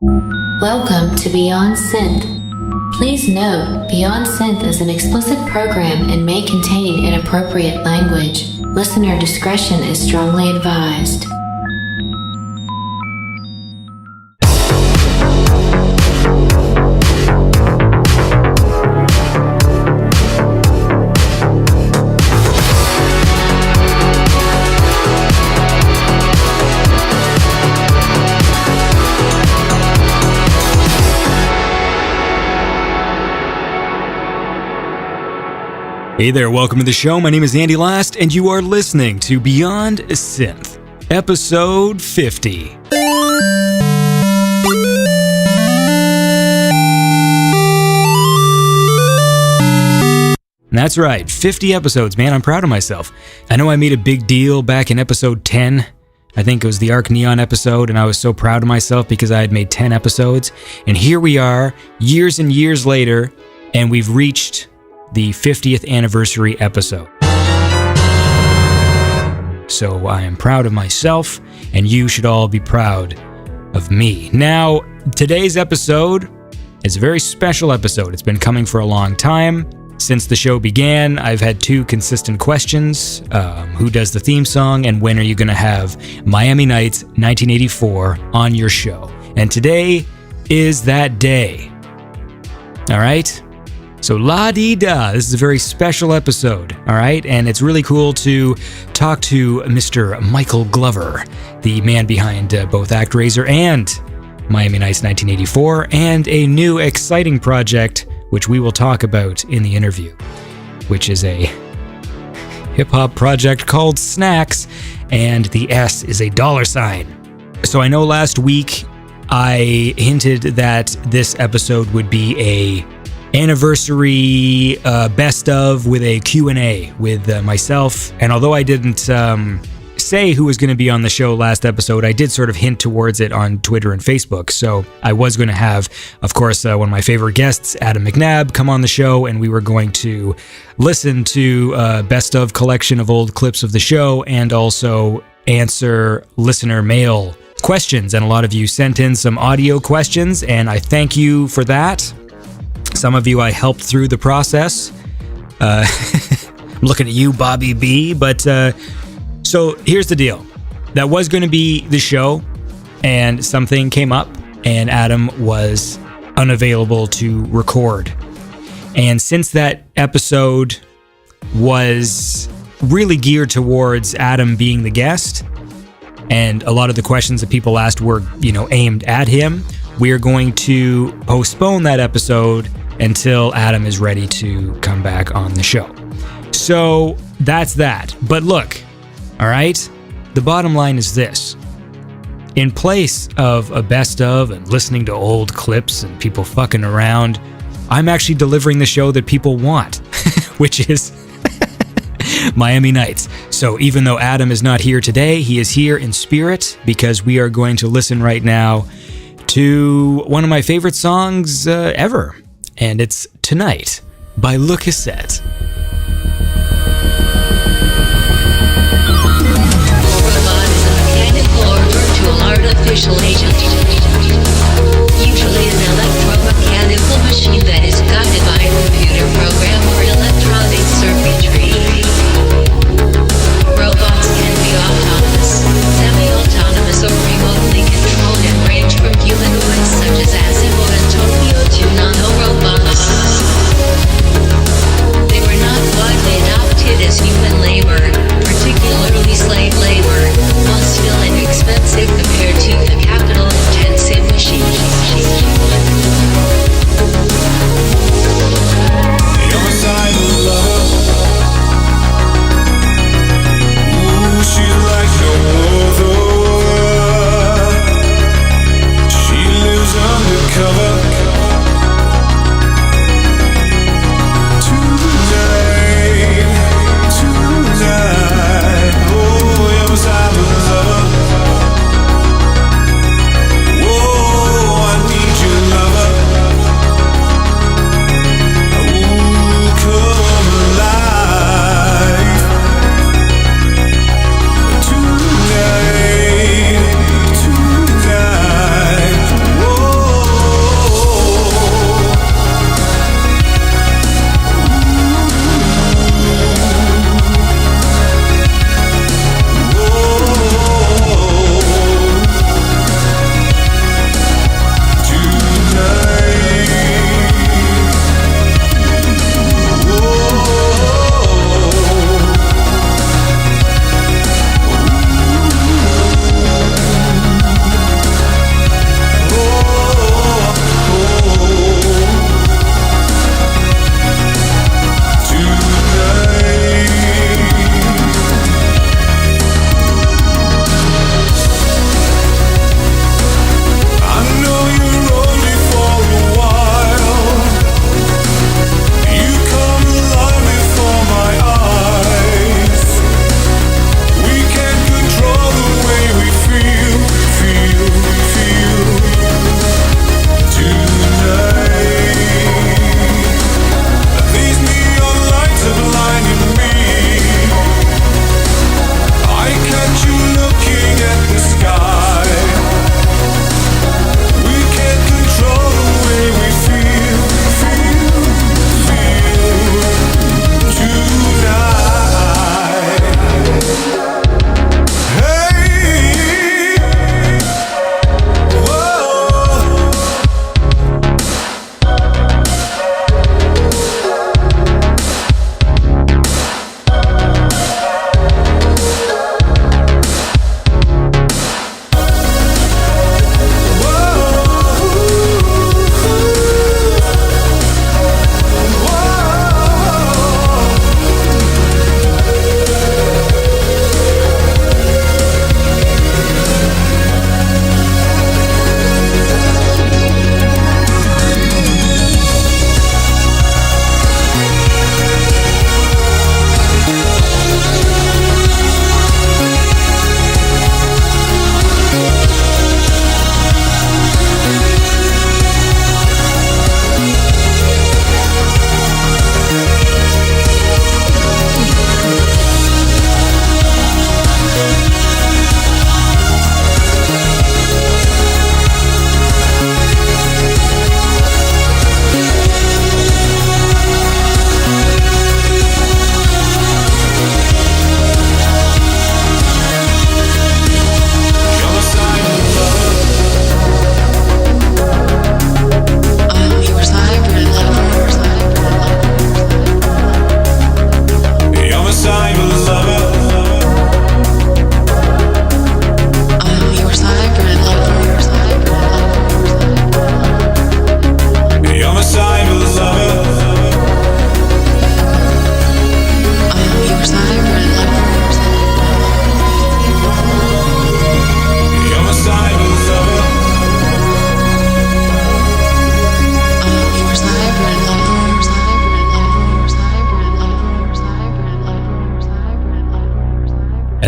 Welcome to Beyond Synth. Please note, Beyond Synth is an explicit program and may contain inappropriate language. Listener discretion is strongly advised. Hey there, welcome to the show. My name is Andy Last, and you are listening to Beyond Synth, episode 50. That's right, 50 episodes, man. I'm proud of myself. I know I made a big deal back in episode 10. I think it was the Arc Neon episode, and I was so proud of myself because I had made 10 episodes. And here we are, years and years later, and we've reached the 50th anniversary episode. So I am proud of myself, and you should all be proud of me. Now, today's episode is a very special episode. It's been coming for a long time. Since the show began, I've had two consistent questions. Who does the theme song, and when are you going to have Miami Nights 1984 on your show? And today is that day. All right? So la-dee-da, this is a very special episode, all right? And it's really cool to talk to Mr. Michael Glover, the man behind both Actraiser and Miami Nights 1984, and a new exciting project, which we will talk about in the interview, which is a hip-hop project called Snacks, and the S is a $. So I know last week I hinted that this episode would be a anniversary best of with a Q&A with myself, and although I didn't say who was going to be on the show last episode, I did sort of hint towards it on Twitter and Facebook. So I was going to have, of course, one of my favorite guests, Adam McNabb, come on the show, and we were going to listen to a best of collection of old clips of the show and also answer listener mail questions. And a lot of you sent in some audio questions, and I thank you for that. Some of you I helped through the process. I'm looking at you, Bobby B. But so here's the deal. That was going to be the show, and something came up, and Adam was unavailable to record. And since that episode was really geared towards Adam being the guest, and a lot of the questions that people asked were, aimed at him, we are going to postpone that episode until Adam is ready to come back on the show. So that's that. But look, all right, the bottom line is this. In place of a best of and listening to old clips and people fucking around, I'm actually delivering the show that people want, which is Miami Nights. So even though Adam is not here today, he is here in spirit because we are going to listen right now to one of my favorite songs ever, and it's Tonight by CASSETTE. Robot is a mechanical or virtual artificial agent, usually an electromechanical machine that is guided by a computer program or electronic circuitry. Robots can be autonomous, semi-autonomous, or remotely controlled and range from humanoids such as Asimo and Tokyo to nanorobots. They were not widely adopted as human labor, particularly slave labor, while still inexpensive compared to the capital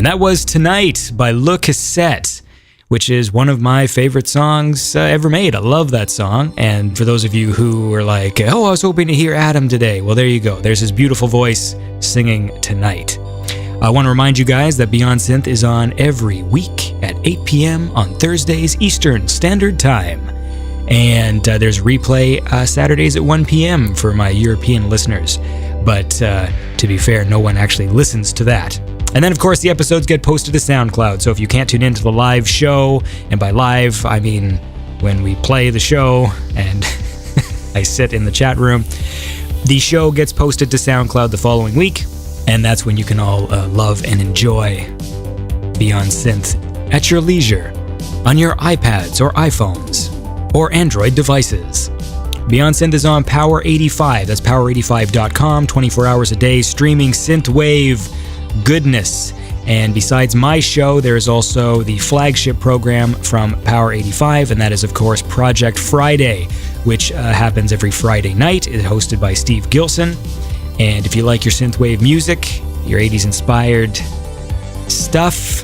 And that was Tonight by Le Cassette, which is one of my favorite songs ever made. I love that song. And for those of you who were like, oh, I was hoping to hear Adam today, well, there you go. There's his beautiful voice singing Tonight. I want to remind you guys that Beyond Synth is on every week at 8 p.m. on Thursdays Eastern Standard Time. And there's replay Saturdays at 1 p.m. for my European listeners. But to be fair, no one actually listens to that. And then, of course, the episodes get posted to SoundCloud. So if you can't tune into the live show, and by live, I mean when we play the show and I sit in the chat room, the show gets posted to SoundCloud the following week. And that's when you can all love and enjoy Beyond Synth at your leisure on your iPads or iPhones or Android devices. Beyond Synth is on Power 85. That's power85.com, 24 hours a day, streaming synthwave goodness. And besides my show, there is also the flagship program from Power 85, and that is, of course, Project Friday, which happens every Friday night. It's hosted by Steve Gilson. And if you like your synthwave music, your 80s inspired stuff,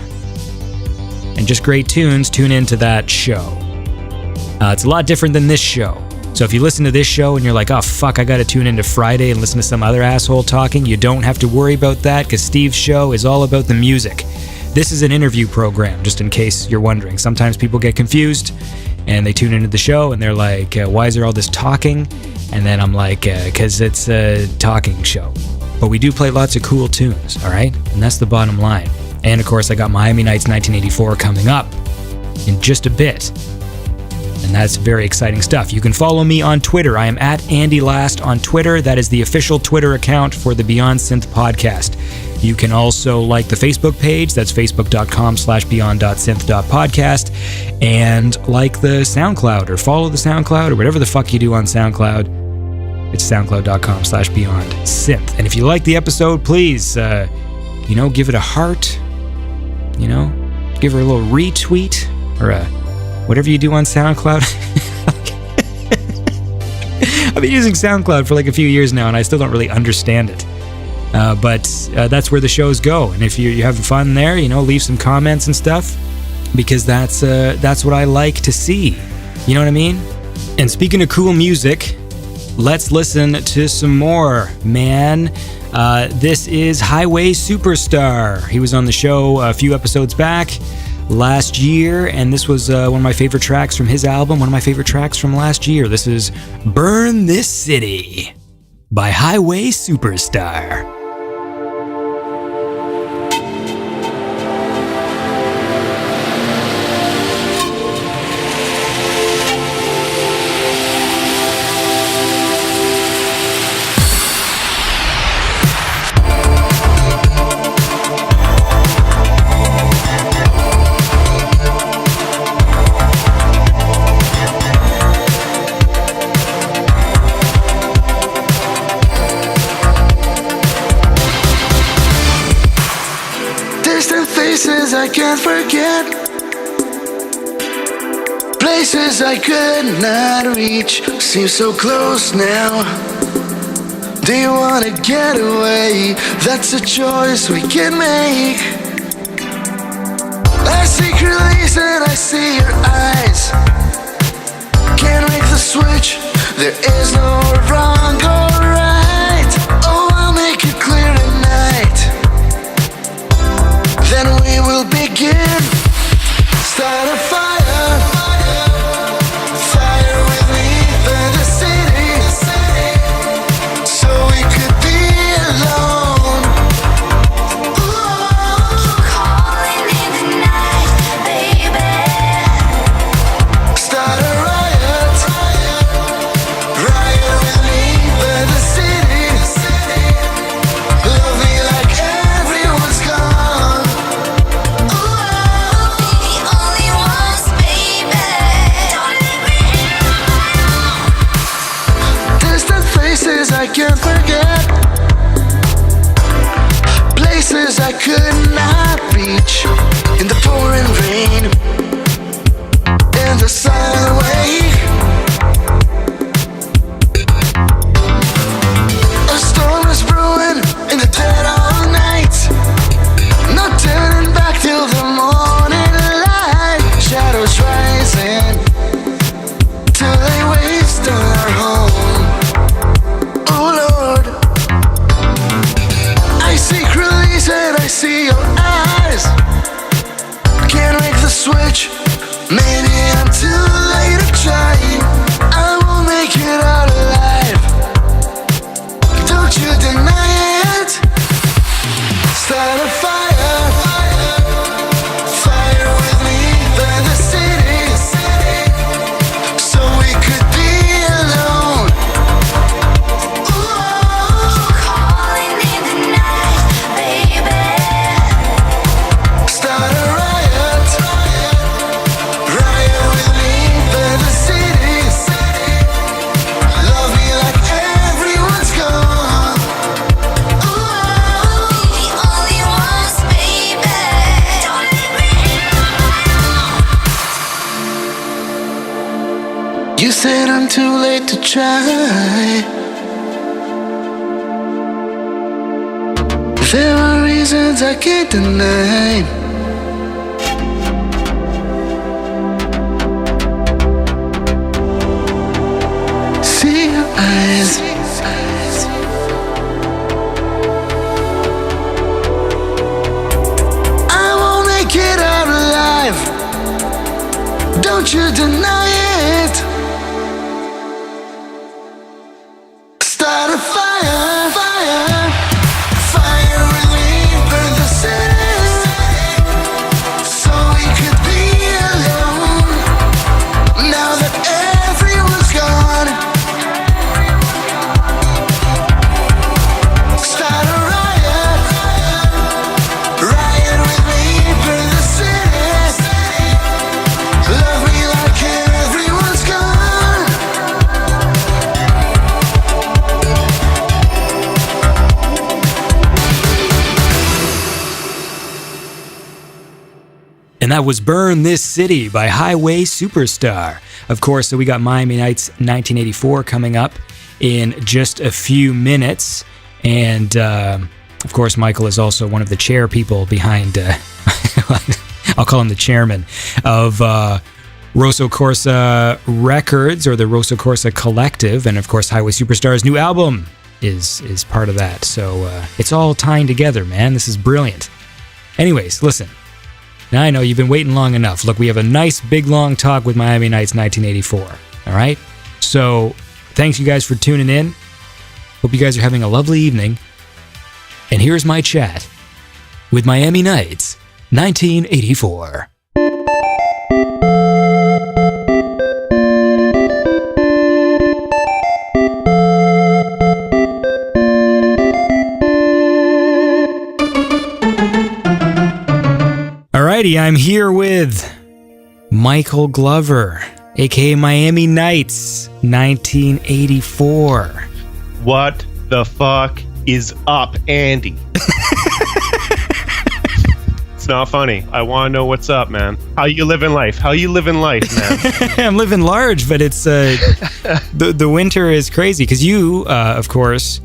and just great tunes, tune into that show. It's a lot different than this show. So if you listen to this show and you're like, oh fuck, I gotta tune into Friday and listen to some other asshole talking, you don't have to worry about that, because Steve's show is all about the music. This is an interview program, just in case you're wondering. Sometimes people get confused and they tune into the show and they're like, why is there all this talking? And then I'm like, because it's a talking show. But we do play lots of cool tunes, all right? And that's the bottom line. And of course, I got Miami Nights 1984 coming up in just a bit. And that's very exciting stuff. You can follow me on Twitter. I am at Andy Last on Twitter. That is the official Twitter account for the Beyond Synth podcast. You can also like the Facebook page. That's facebook.com/beyond.synth.podcast. And like the SoundCloud, or follow the SoundCloud, or whatever the fuck you do on SoundCloud. It's soundcloud.com/beyondsynth. And if you like the episode, please, give it a heart. Give her a little retweet, or a whatever you do on SoundCloud. I've been using SoundCloud for like a few years now, and I still don't really understand it. But that's where the shows go. And if you're having fun there, leave some comments and stuff, because that's what I like to see. You know what I mean? And speaking of cool music, let's listen to some more, man. This is Highway Superstar. He was on the show a few episodes back last year, and this was one of my favorite tracks from his album, one of my favorite tracks from last year. This is Burn This City by Highway Superstar. I can't forget, places I could not reach seem so close now. Do you wanna get away? That's a choice we can make. I secretly said I see your eyes. Can't make the switch, there is no wrong or right. Oh, I'll make it clear tonight. Then we will begin. Start a fire, fire with me, burn the city, so we could be alone. Ooh, calling in the night, baby. Start a riot, riot with me, burn the city, love me like everyone's gone. I can't forget, places I could not reach, in the pouring rain, in the silent wake. A storm is brewing in the dead of night, no turning back. see your eyes. Can't make the switch. Maybe I'm too late to try. I won't make it out alive. Don't you deny it. Start a fire, fire with me. Burn the city, so we could be alone. Ooh, calling in the night, baby. Start a riot, riot with me. Burn the city, love me like everyone's gone. Ooh, the only ones, baby. Don't let me in. You said I'm too late to try. There are reasons I can't deny. See your eyes. I won't make it out alive. Don't you deny it. Start a fire, fire, fire with me. Burn the city, so we could be alone. Now that everyone's gone. Start a riot, riot with me. Burn the city, love me like everyone's gone. And that was Burn This City by Highway Superstar. Of course, so we got Miami Nights 1984 coming up in just a few minutes. And, of course, Michael is also one of the chair people behind, I'll call him the chairman, of Rosso Corsa Records, or the Rosso Corsa Collective. And, of course, Highway Superstar's new album is part of that. So it's all tying together, man. This is brilliant. Anyways, listen. Now I know you've been waiting long enough. Look, we have a nice big long talk with Miami Nights 1984. All right? So thanks you guys for tuning in. Hope you guys are having a lovely evening. And here's my chat with Miami Nights 1984. Alrighty, I'm here with Michael Glover, aka Miami Nights 1984. What the fuck is up, Andy? It's not funny. I want to know what's up, man. How you living life? How you living life, man? I'm living large, but it's the winter is crazy because you, of course,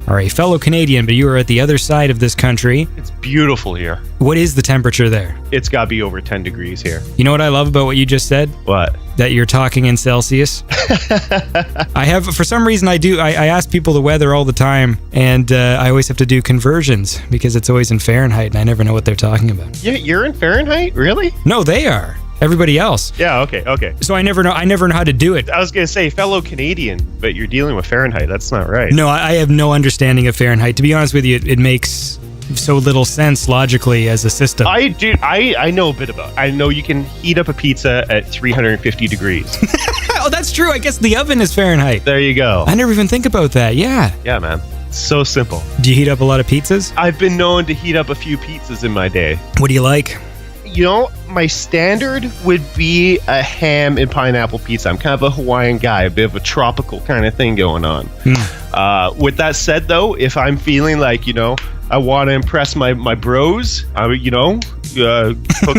are a fellow Canadian, but you are at the other side of this country. It's beautiful here. What is the temperature there? It's got to be over 10 degrees here. You know what I love about what you just said? What? That you're talking in Celsius. I have, for some reason, I ask people the weather all the time, and I always have to do conversions because it's always in Fahrenheit, and I never know what they're talking about. You're in Fahrenheit? Really? No, they are. Everybody else. Yeah, okay. So I never know how to do it. I was going to say fellow Canadian, but you're dealing with Fahrenheit. That's not right. No, I have no understanding of Fahrenheit. To be honest with you, it makes so little sense logically as a system. I know a bit about it. I know you can heat up a pizza at 350 degrees. Oh, that's true. I guess the oven is Fahrenheit. There you go. I never even think about that. Yeah. Yeah, man. It's so simple. Do you heat up a lot of pizzas? I've been known to heat up a few pizzas in my day. What do you like? You know, my standard would be a ham and pineapple pizza. I'm kind of a Hawaiian guy, a bit of a tropical kind of thing going on. With that said, though, if I'm feeling like, I want to impress my bros, hook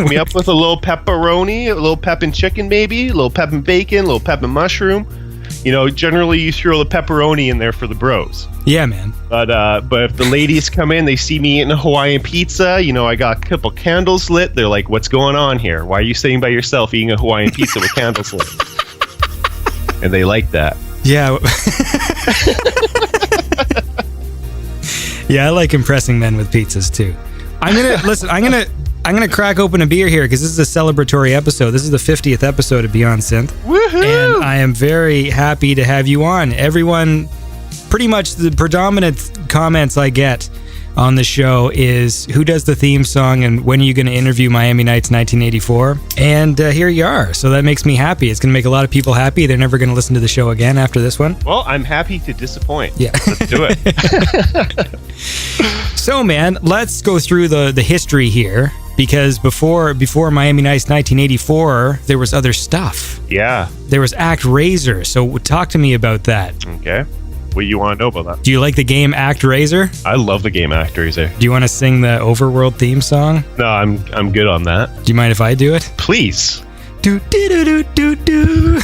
me up with a little pepperoni, a little pepin' chicken maybe, a little pepin' bacon, a little pepin' mushroom. Generally you throw the pepperoni in there for the bros. Yeah, man. But if the ladies come in, they see me eating a Hawaiian pizza, I got a couple candles lit. They're like, what's going on here? Why are you sitting by yourself eating a Hawaiian pizza with candles lit? And they like that. Yeah. Yeah, I like impressing men with pizzas too. I'm gonna crack open a beer here because this is a celebratory episode. This is the 50th episode of Beyond Synth. Woohoo! And I am very happy to have you on. Everyone, pretty much the predominant comments I get on the show is who does the theme song and when are you going to interview Miami Nights 1984? And here you are. So that makes me happy. It's going to make a lot of people happy. They're never going to listen to the show again after this one. Well, I'm happy to disappoint. Yeah. Let's do it. So, man, let's go through the history here because before Miami Nights 1984, there was other stuff. Yeah. There was Actraiser. So talk to me about that. Okay. What you want to know about that? Do you like the game Actraiser? I love the game Actraiser. Do you want to sing the Overworld theme song? No, I'm good on that. Do you mind if I do it? Please. Do do do do do do.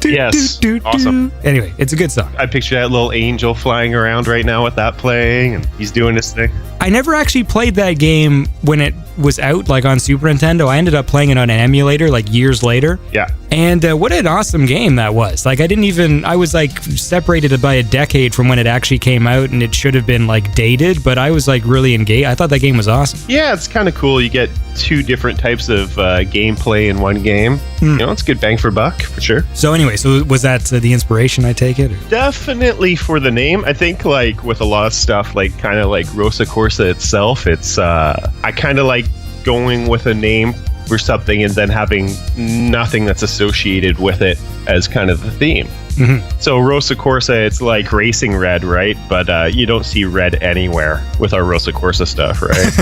Yes. Awesome. Anyway, it's a good song. I picture that little angel flying around right now with that playing, and he's doing his thing. I never actually played that game when it was out, like on Super Nintendo. I ended up playing it on an emulator like years later. Yeah. And what an awesome game that was. Like, I was like separated by a decade from when it actually came out, and it should have been like dated, but I was like really engaged. I thought that game was awesome. Yeah, it's kind of cool. You get two different types of gameplay in one game. You know, it's good bang for buck, for sure. So anyway, so was that the inspiration, I take it? Or? Definitely for the name. I think like with a lot of stuff, like kind of like Rosa Corsa itself, it's I kind of like going with a name for something and then having nothing that's associated with it as kind of the theme. Mm-hmm. So Rosa Corsa, it's like racing red, right? But you don't see red anywhere with our Rosa Corsa stuff, right?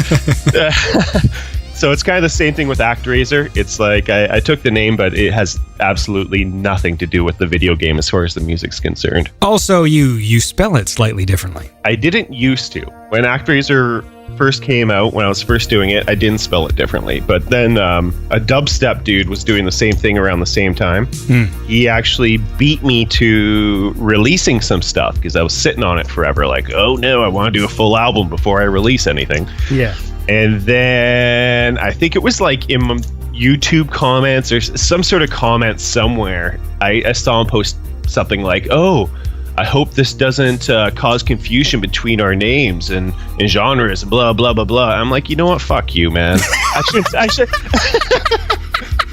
So it's kind of the same thing with Actraiser. It's like I took the name, but it has absolutely nothing to do with the video game as far as the music's concerned. Also, you spell it slightly differently. I didn't used to. When Actraiser first came out, when I was first doing it, I didn't spell it differently. But then a dubstep dude was doing the same thing around the same time. He actually beat me to releasing some stuff because I was sitting on it forever. Like, oh no, I want to do a full album before I release anything. Yeah. And then I think it was like in YouTube comments or some sort of comment somewhere, I saw him post something like, oh, I hope this doesn't cause confusion between our names and genres and blah, blah, blah, blah. I'm like, you know what? Fuck you, man. I should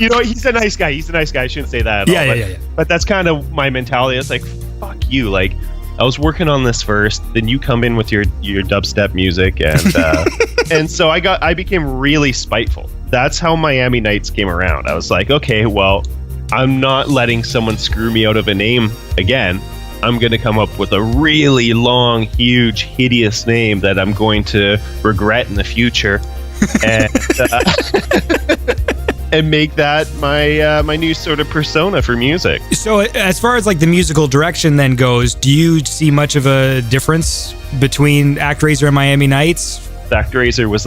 you know what? He's a nice guy. I shouldn't say that at all. Yeah. But that's kind of my mentality. It's like, fuck you. Like, I was working on this first, then you come in with your dubstep music, and and so I became really spiteful. That's how Miami Nights came around. I was like, okay, well, I'm not letting someone screw me out of a name again. I'm going to come up with a really long, huge, hideous name that I'm going to regret in the future, and make that my new sort of persona for music. So as far as like the musical direction then goes, do you see much of a difference between Actraiser and Miami Nights? Actraiser was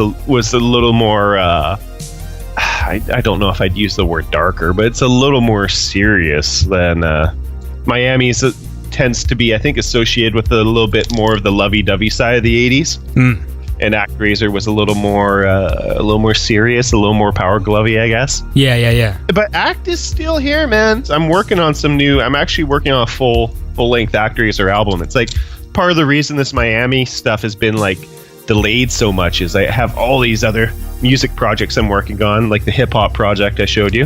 a little more I don't know if I'd use the word darker, but it's a little more serious than Miami's tends to be, I think, associated with a little bit more of the lovey-dovey side of the 80s. And Actraiser was a little more serious, a little more power glovey, I guess. Yeah. But Act is still here, man. I'm working on I'm actually working on a full-length Actraiser album. It's like part of the reason this Miami stuff has been like delayed so much is I have all these other music projects I'm working on, like the hip-hop project I showed you,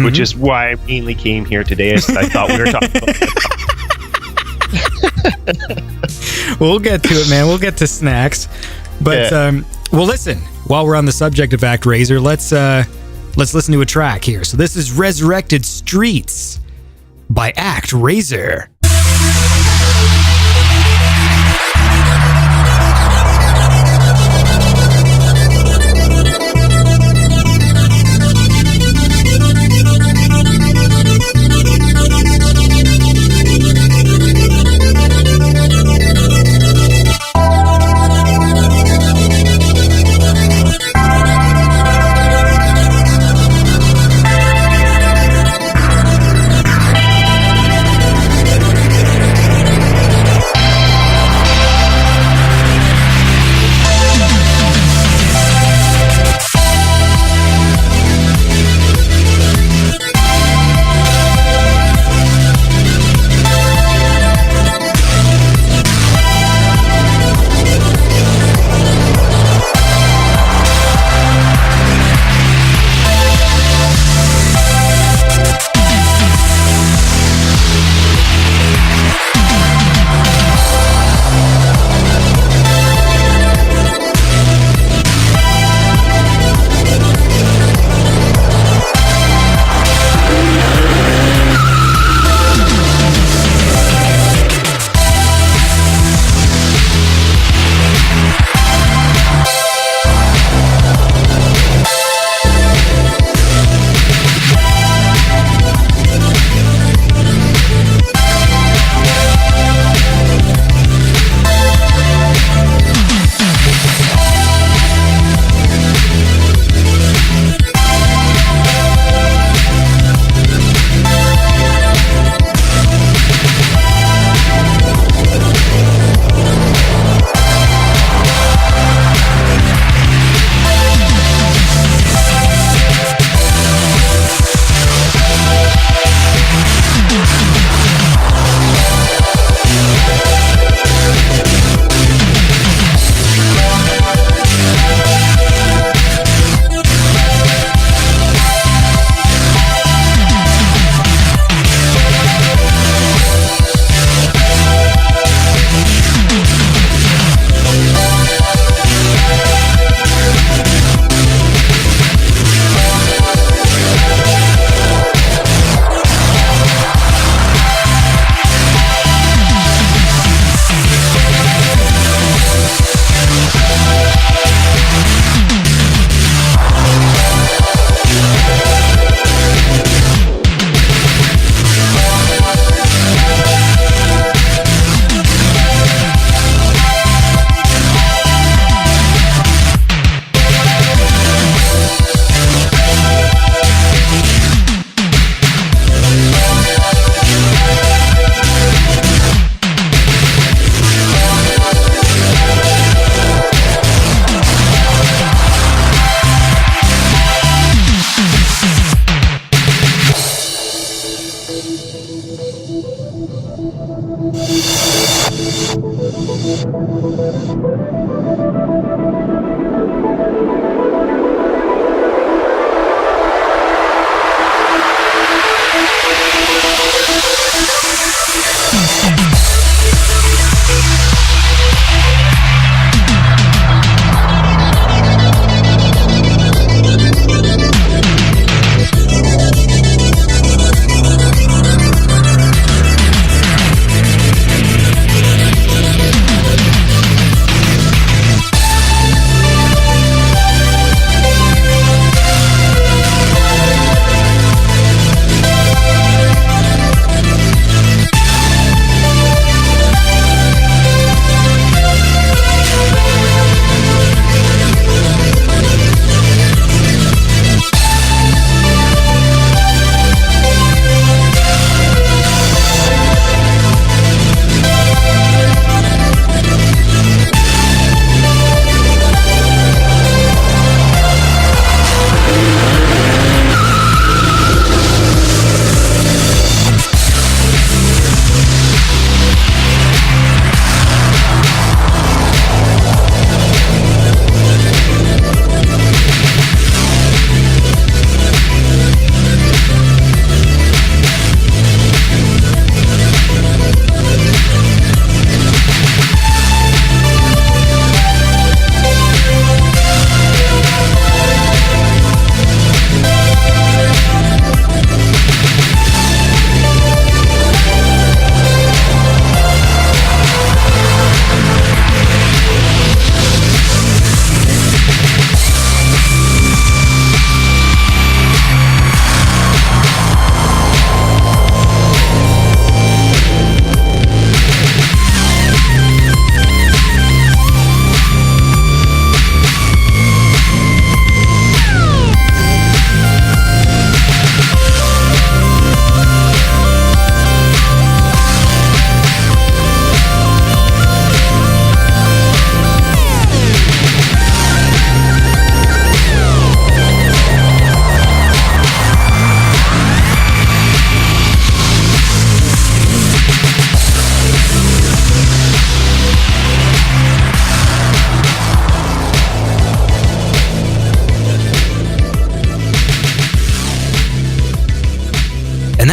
which is why I mainly came here today. I thought we were talking about hip-hop. We'll get to it, man. We'll get to snacks. But, well, listen, while we're on the subject of Actraiser, let's listen to a track here. So this is Resurrected Streets by Actraiser.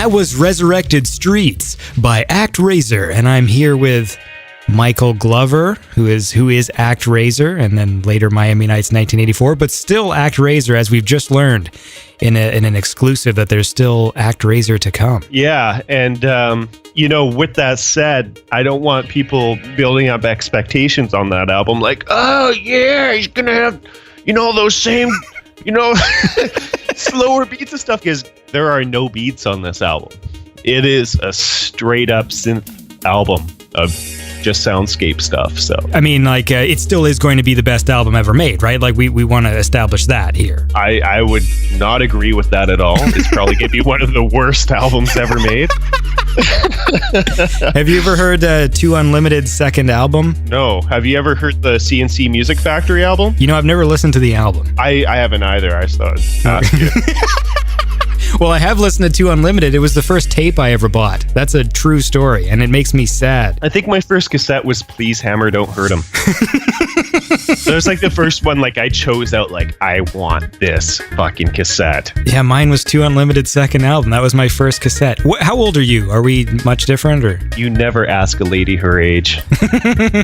That was Resurrected Streets by Actraiser, and I'm here with Michael Glover, who is Actraiser, and then later Miami Nights 1984, but still Actraiser, as we've just learned in an exclusive that there's still Actraiser to come. Yeah, and with that said, I don't want people building up expectations on that album, like, oh yeah, he's gonna have, those same, slower beats and stuff, because there are no beats on this album. It is a straight up synth album of just soundscape stuff. So I mean, it still is going to be the best album ever made, right? Like we want to establish that here. I would not agree with that at all. It's probably going to be one of the worst albums ever made. Have you ever heard Too Unlimited's second album? No. Have you ever heard the CNC Music Factory album? I've never listened to the album. I haven't either. I thought not good. Well, I have listened to Too Unlimited. It was the first tape I ever bought. That's a true story, and it makes me sad. I think my first cassette was Please Hammer, Don't Hurt 'Em. That was the first one, I chose out, I want this fucking cassette. Yeah, mine was Too Unlimited's second album. That was my first cassette. How old are you? Are we much different, or? You never ask a lady her age.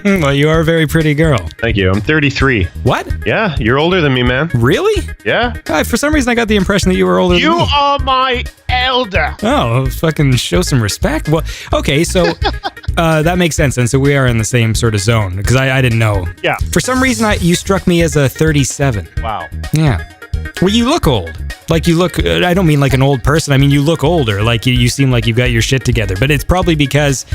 Well, you are a very pretty girl. Thank you. I'm 33. What? Yeah, you're older than me, man. Really? Yeah. For some reason, I got the impression that you were older than me. You are my elder. Oh, fucking show some respect. Well, okay, so that makes sense. And so we are in the same sort of zone, because I didn't know. Yeah. For some reason, you struck me as a 37. Wow. Yeah. Well, you look old. You look, I don't mean like an old person. I mean, you look older. You seem like you've got your shit together. But it's probably because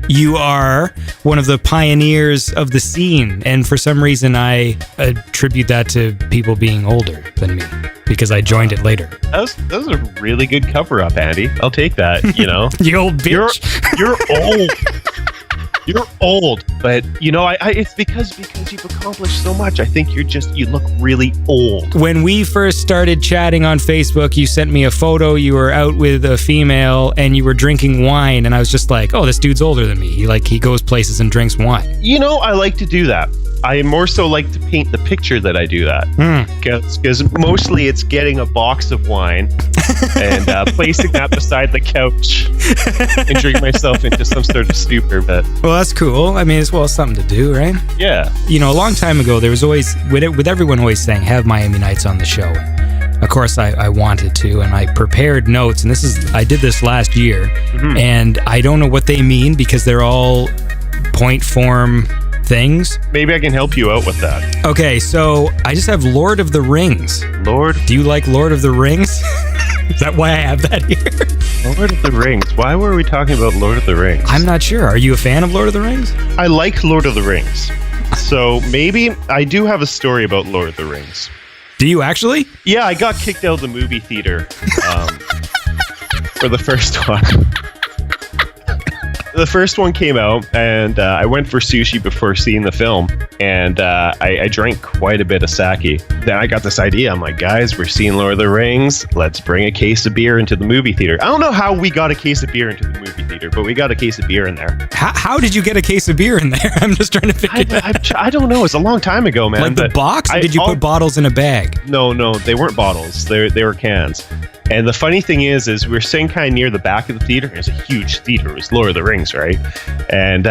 you are one of the pioneers of the scene. And for some reason, I attribute that to people being older than me, because I joined it later. That was a really good cover-up, Andy. I'll take that, You old bitch. You're old. You're old, but you know, I it's because you've accomplished so much. I think you look really old. When we first started chatting on Facebook, you sent me a photo. You were out with a female and you were drinking wine, and I was just like, oh, this dude's older than me. He goes places and drinks wine. You know, I like to do that. I more so like to paint the picture that I do that. Because mostly it's getting a box of wine and placing that beside the couch and drinking myself into some sort of stupor. But well, that's cool. I mean, it's something to do, right? Yeah. You know, a long time ago, there was always, with everyone always saying, have Miami Nights on the show. Of course, I wanted to, and I prepared notes, and I did this last year, and I don't know what they mean because they're all point form things. Maybe I can help you out with that. Okay, so I just have Lord of the Rings. Lord? Do you like Lord of the Rings? Is that why I have that here? Lord of the Rings. Why were we talking about Lord of the Rings? I'm not sure. Are you a fan of Lord of the Rings? I like Lord of the Rings. So maybe I do have a story about Lord of the Rings. Do you actually? Yeah, I got kicked out of the movie theater for the first one. The first one came out, and I went for sushi before seeing the film, and I drank quite a bit of sake. Then I got this idea. I'm like, guys, we're seeing Lord of the Rings. Let's bring a case of beer into the movie theater. I don't know how we got a case of beer into the movie theater, but we got a case of beer in there. How did you get a case of beer in there? I'm just trying to figure it out. I don't know. It's a long time ago, man. Like the box, or did you put bottles in a bag? No, they weren't bottles. They were cans. And the funny thing is we're sitting kind of near the back of the theater. It's a huge theater. It was Lord of the Rings, right? And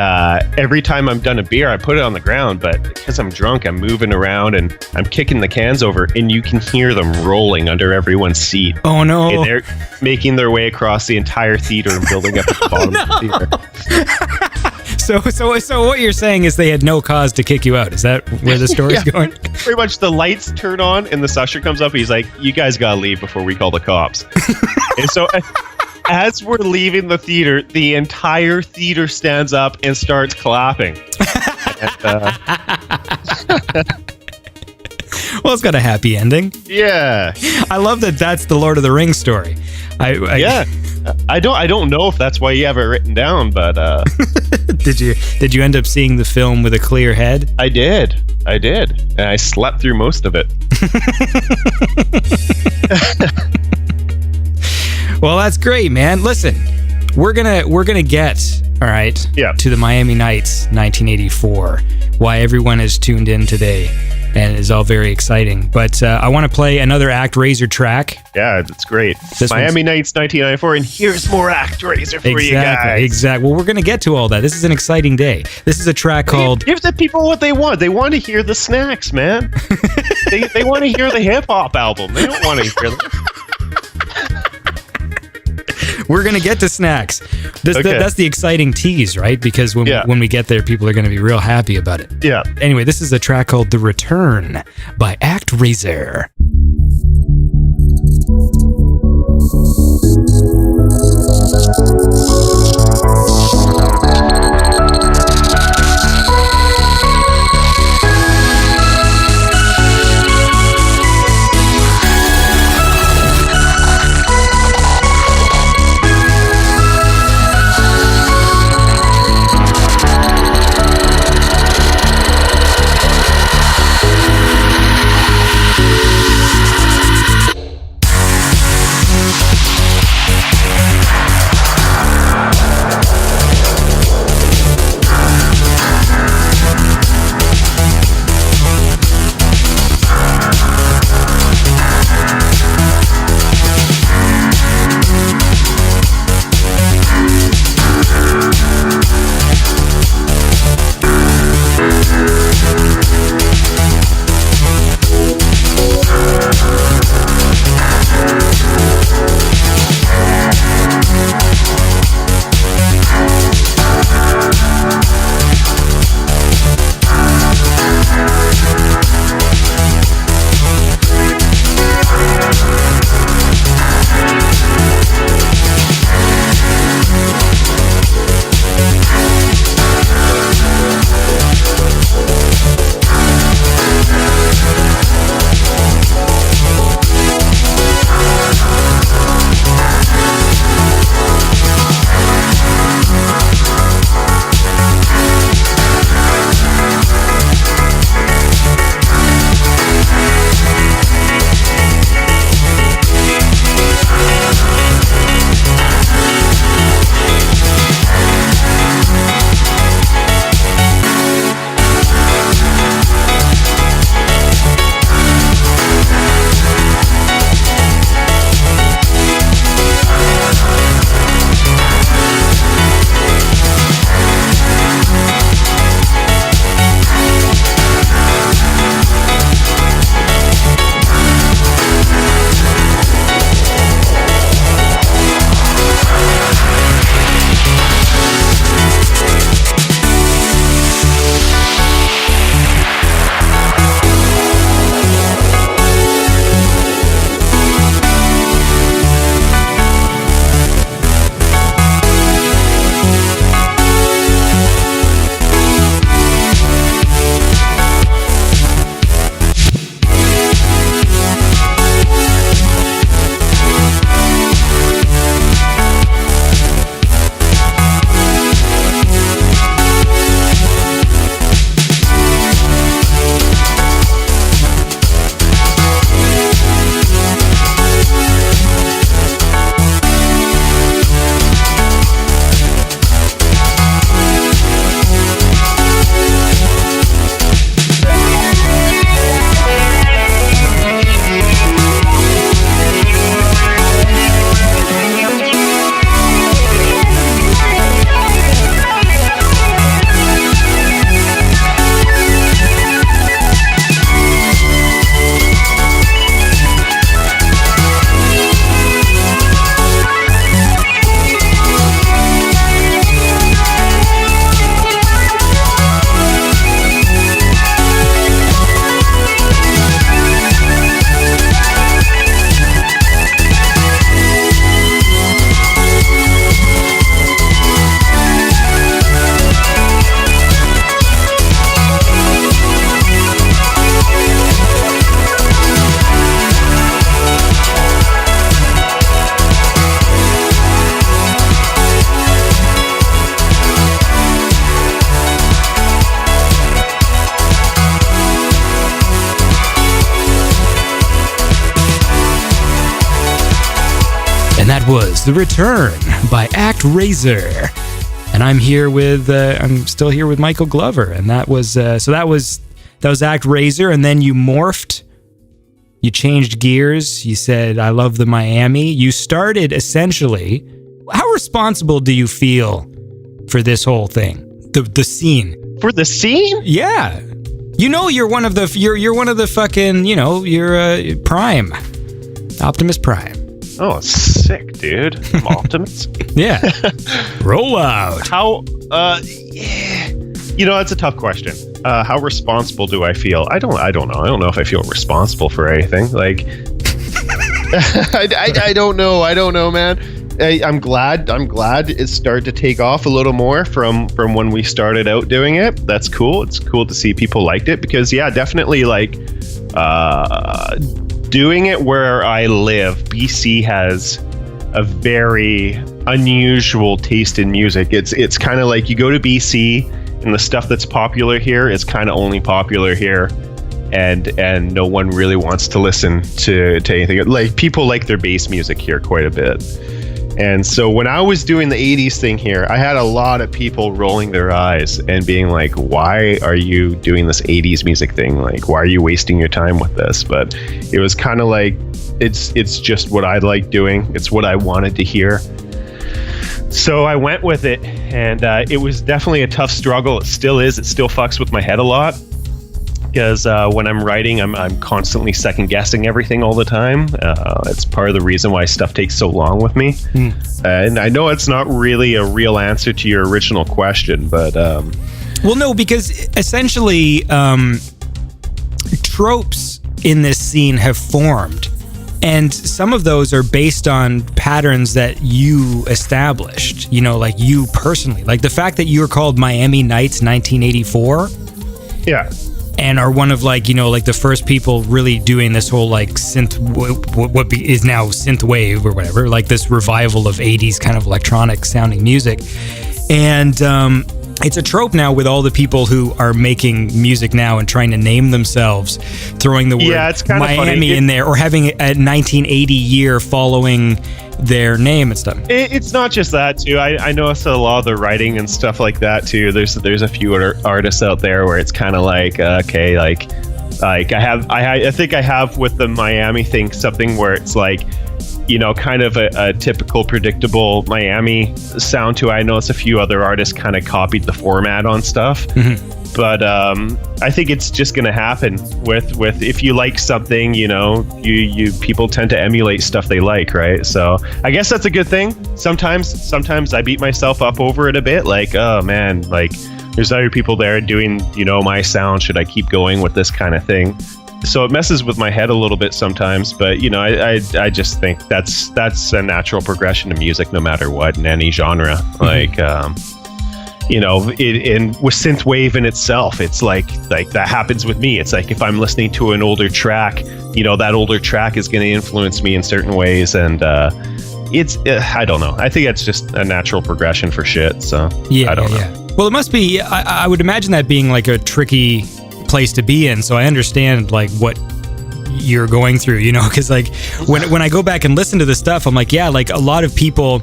every time I'm done a beer, I put it on the ground. But because I'm drunk, I'm moving around and I'm kicking the cans over, and you can hear them rolling under everyone's seat. Oh no! And they're making their way across the entire theater and building up at the bottom of the theater. So what you're saying is they had no cause to kick you out. Is that where the story's going? Pretty much the lights turn on and the usher comes up. He's like, you guys gotta leave before we call the cops. And so as we're leaving the theater, the entire theater stands up and starts clapping. Well, it's got a happy ending. Yeah. I love that that's the Lord of the Rings story. Yeah. I don't know if that's why you have it written down, but did you end up seeing the film with a clear head? I did. And I slept through most of it. Well, that's great, man. Listen, we're gonna get to the Miami Nights 1984. Why everyone is tuned in today, and is all very exciting. But I want to play another Actraiser track. Yeah, that's great. Miami Nights 1994, and here's more Actraiser for you guys. Exactly. Well, we're gonna get to all that. This is an exciting day. This is a track called. Give the people what they want. They want to hear the snacks, man. they want to hear the hip hop album. They don't want to hear this. We're gonna get to snacks. That's the exciting tease, right? Because when we get there, people are gonna be real happy about it. Yeah. Anyway, this is a track called "The Return" by Actraiser. was The Return by Actraiser. And I'm still here with Michael Glover. And that was Actraiser. And then you morphed, you changed gears. You said, I love the Miami. You started essentially, how responsible do you feel for this whole thing? The scene. For the scene? Yeah. You know, you're one of the fucking, you're Prime. Optimus Prime. Oh, sick, dude. I'm Optimus. Yeah. Roll out. How, it's a tough question. How responsible do I feel? I don't know. I don't know if I feel responsible for anything. Like, I don't know. I don't know, man. I'm glad it started to take off a little more from when we started out doing it. That's cool. It's cool to see people liked it because, yeah, definitely like, doing it where I live, BC has a very unusual taste in music. It's kind of like you go to BC and the stuff that's popular here is kind of only popular here, and no one really wants to listen to anything. Like people like their bass music here quite a bit. And so when I was doing the 80s thing here, I had a lot of people rolling their eyes and being like, why are you doing this 80s music thing? Like, why are you wasting your time with this? But it was kind of like, it's just what I like doing. It's what I wanted to hear. So I went with it, and it was definitely a tough struggle. It still is. It still fucks with my head a lot. Because when I'm writing, I'm constantly second guessing everything all the time. It's part of the reason why stuff takes so long with me. And I know it's not really a real answer to your original question, but well, no, because essentially tropes in this scene have formed, and some of those are based on patterns that you established. You know, like you personally, like the fact that you're called Miami Nights 1984. Yeah. And are one of like the first people really doing this whole like synth, what is now synthwave or whatever, like this revival of 80s kind of electronic sounding music. And it's a trope now with all the people who are making music now and trying to name themselves, throwing the word it's kind Miami of funny. in there, or having a 1980 year following their name and stuff. It's not just that too. I noticed a lot of the writing and stuff like that too. There's a few artists out there where it's kind of like okay, like I think I have with the Miami thing something where it's like, kind of a typical predictable Miami sound to it. I noticed a few other artists kind of copied the format on stuff. But I think it's just going to happen with if you like something, you people tend to emulate stuff they like, right? So I guess that's a good thing. Sometimes I beat myself up over it a bit, like, oh man, like there's other people there doing, my sound. Should I keep going with this kind of thing? So it messes with my head a little bit sometimes, but I just think that's a natural progression to music, no matter what, in any genre. Like with synthwave in itself, it's like that happens with me. It's like if I'm listening to an older track, that older track is going to influence me in certain ways, and it's I don't know. I think it's just a natural progression for shit. So I don't know. Yeah. Well, it must be. I would imagine that being like a tricky place to be in. So I understand like what you're going through, because like when I go back and listen to this stuff, I'm like, yeah, like a lot of people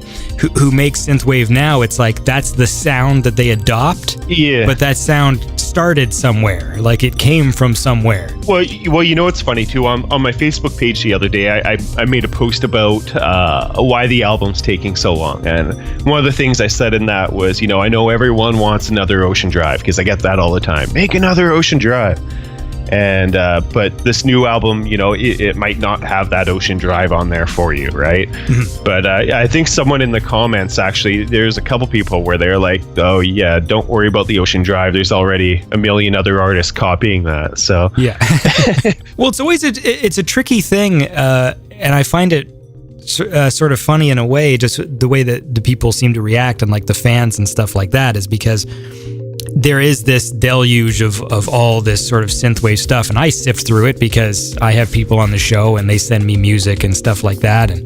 who make synthwave now, it's like that's the sound that they adopt. Yeah. But that sound started somewhere, like it came from somewhere. Well, it's funny too. On my Facebook page the other day, I made a post about why the album's taking so long, and one of the things I said in that was, I know everyone wants another Ocean Drive, because I get that all the time. Make another Ocean Drive. And but this new album, it might not have that Ocean Drive on there for you, right? But I think someone in the comments, actually, there's a couple people where they're like, oh yeah, don't worry about the Ocean Drive, there's already a million other artists copying that. So yeah. Well, it's always it's a tricky thing, and I find it sort of funny in a way, just the way that the people seem to react, and like the fans and stuff like that, is because there is this deluge of all this sort of synthwave stuff, and I sift through it because I have people on the show and they send me music and stuff like that, and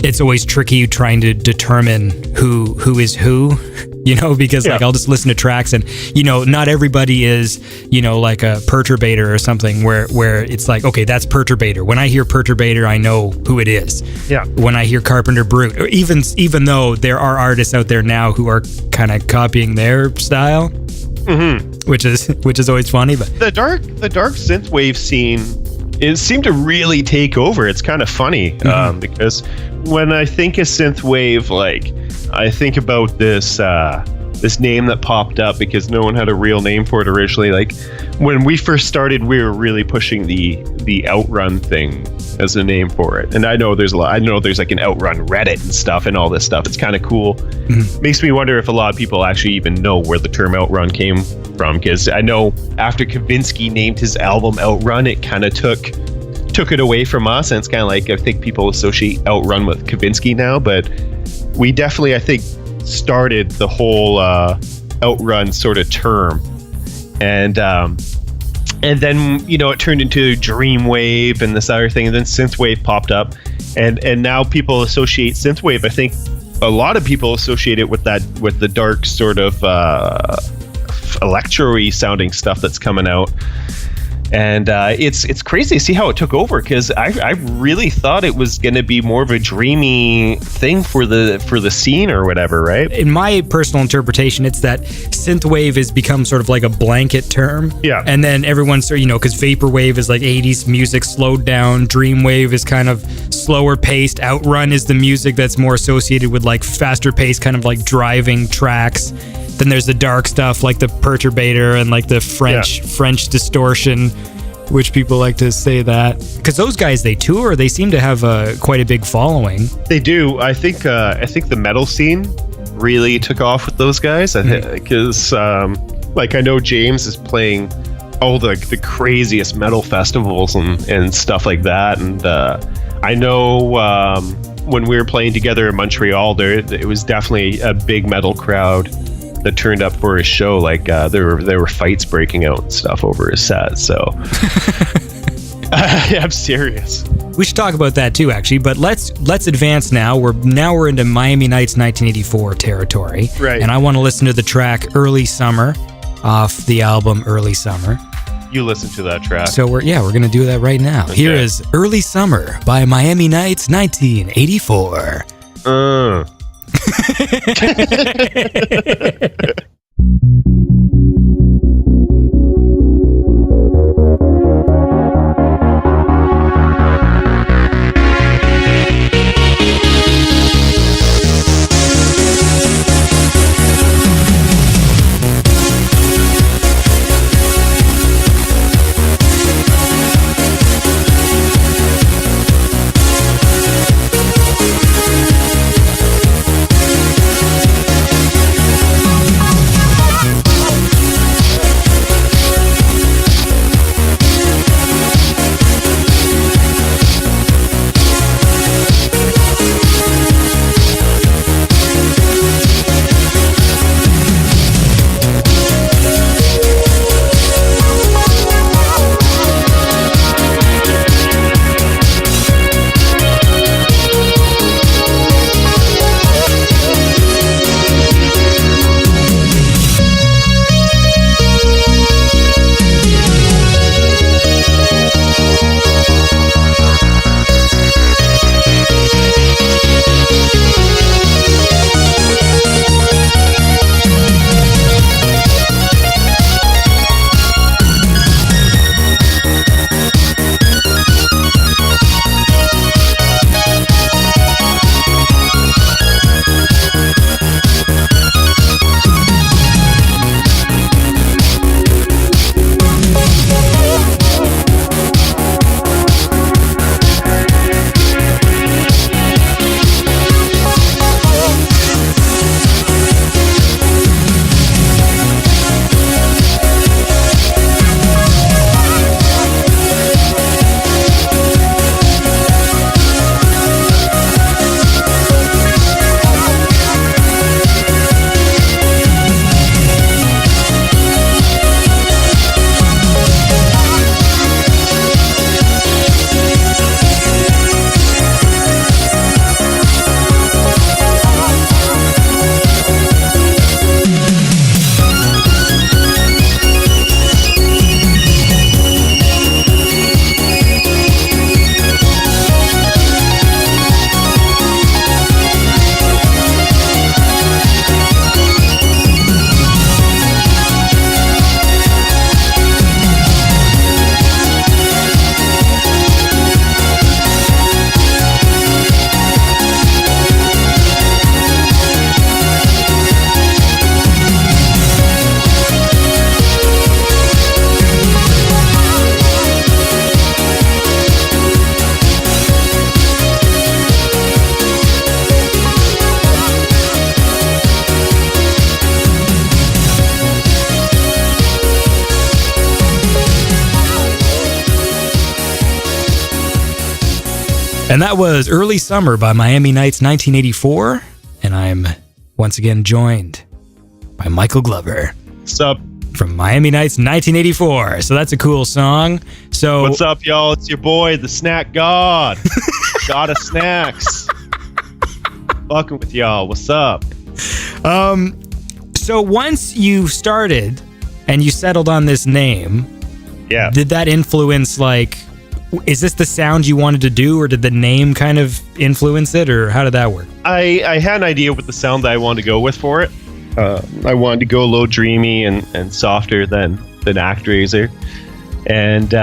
it's always tricky trying to determine who is who because like I'll just listen to tracks and, not everybody is, like a perturbator or something where it's like, okay, that's perturbator. When I hear perturbator, I know who it is. Yeah. When I hear Carpenter Brute, or even though there are artists out there now who are kind of copying their style, which is always funny. But the dark synthwave scene, it seemed to really take over. It's kind of funny because when I think of synthwave, like I think about this name that popped up because no one had a real name for it originally. Like when we first started, we were really pushing the outrun thing as a name for it. And I know there's like an outrun Reddit and stuff and all this stuff. It's kind of cool. Makes me wonder if a lot of people actually even know where the term outrun came from, because I know after Kavinsky named his album Outrun, it kind of took it away from us, and it's kind of like I think people associate Outrun with Kavinsky now, but we definitely, I think, started the whole outrun sort of term, and then it turned into dreamwave and this other thing, and then synthwave popped up, and now people associate synthwave. I think a lot of people associate it with the dark sort of electro-y sounding stuff that's coming out. And it's crazy to see how it took over, because I really thought it was going to be more of a dreamy thing for the scene or whatever, right? In my personal interpretation, it's that synthwave has become sort of like a blanket term. Yeah. And then everyone's, because vaporwave is like 80s music slowed down, dreamwave is kind of slower paced, outrun is the music that's more associated with like faster paced, kind of like driving tracks. Then there's the dark stuff like the perturbator and like the French distortion, which people like to say that. Because those guys, they tour, they seem to have quite a big following. They do. I think the metal scene really took off with those guys. Because like I know James is playing all the craziest metal festivals and stuff like that. And I know when we were playing together in Montreal, it was definitely a big metal crowd that turned up for his show. Like there were fights breaking out and stuff over his set. So I'm serious. We should talk about that too, actually. But let's advance now. We're into Miami Nights 1984 territory, right? And I want to listen to the track "Early Summer" off the album "Early Summer." You listen to that track. So we're gonna do that right now. Okay. Here is "Early Summer" by Miami Nights 1984. And that was Early Summer by Miami Nights 1984. And I'm once again joined by Michael Glover. What's up? From Miami Nights 1984. So that's a cool song. So what's up, y'all? It's your boy, the Snack God. God of snacks. Fucking with y'all. What's up? So once you started and you settled on this name, did that influence, like, is this the sound you wanted to do, or did the name kind of influence it, or how did that work? I had an idea with the sound that I wanted to go with for it. I wanted to go a little dreamy and softer than Actraiser. And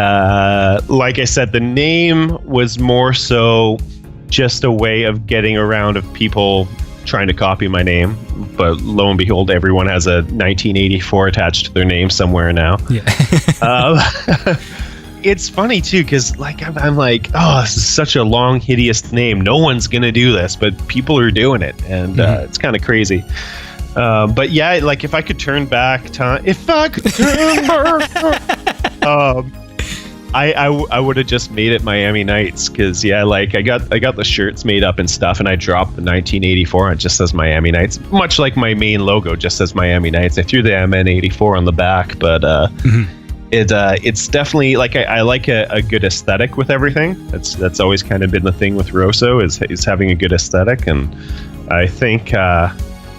like I said, the name was more so just a way of getting around of people trying to copy my name. But lo and behold, everyone has a 1984 attached to their name somewhere now. Yeah. It's funny too, because like I'm like, oh, this is such a long, hideous name. No one's gonna do this, but people are doing it, and it's kind of crazy. But yeah, like if I could turn back time, I would have just made it Miami Nights, because like I got the shirts made up and stuff, and I dropped the 1984 and it just says Miami Nights, much like my main logo just says Miami Nights. I threw the MN84 on the back, but it's definitely like I like a good aesthetic with everything. That's always kind of been the thing with Rosso is having a good aesthetic, and I think that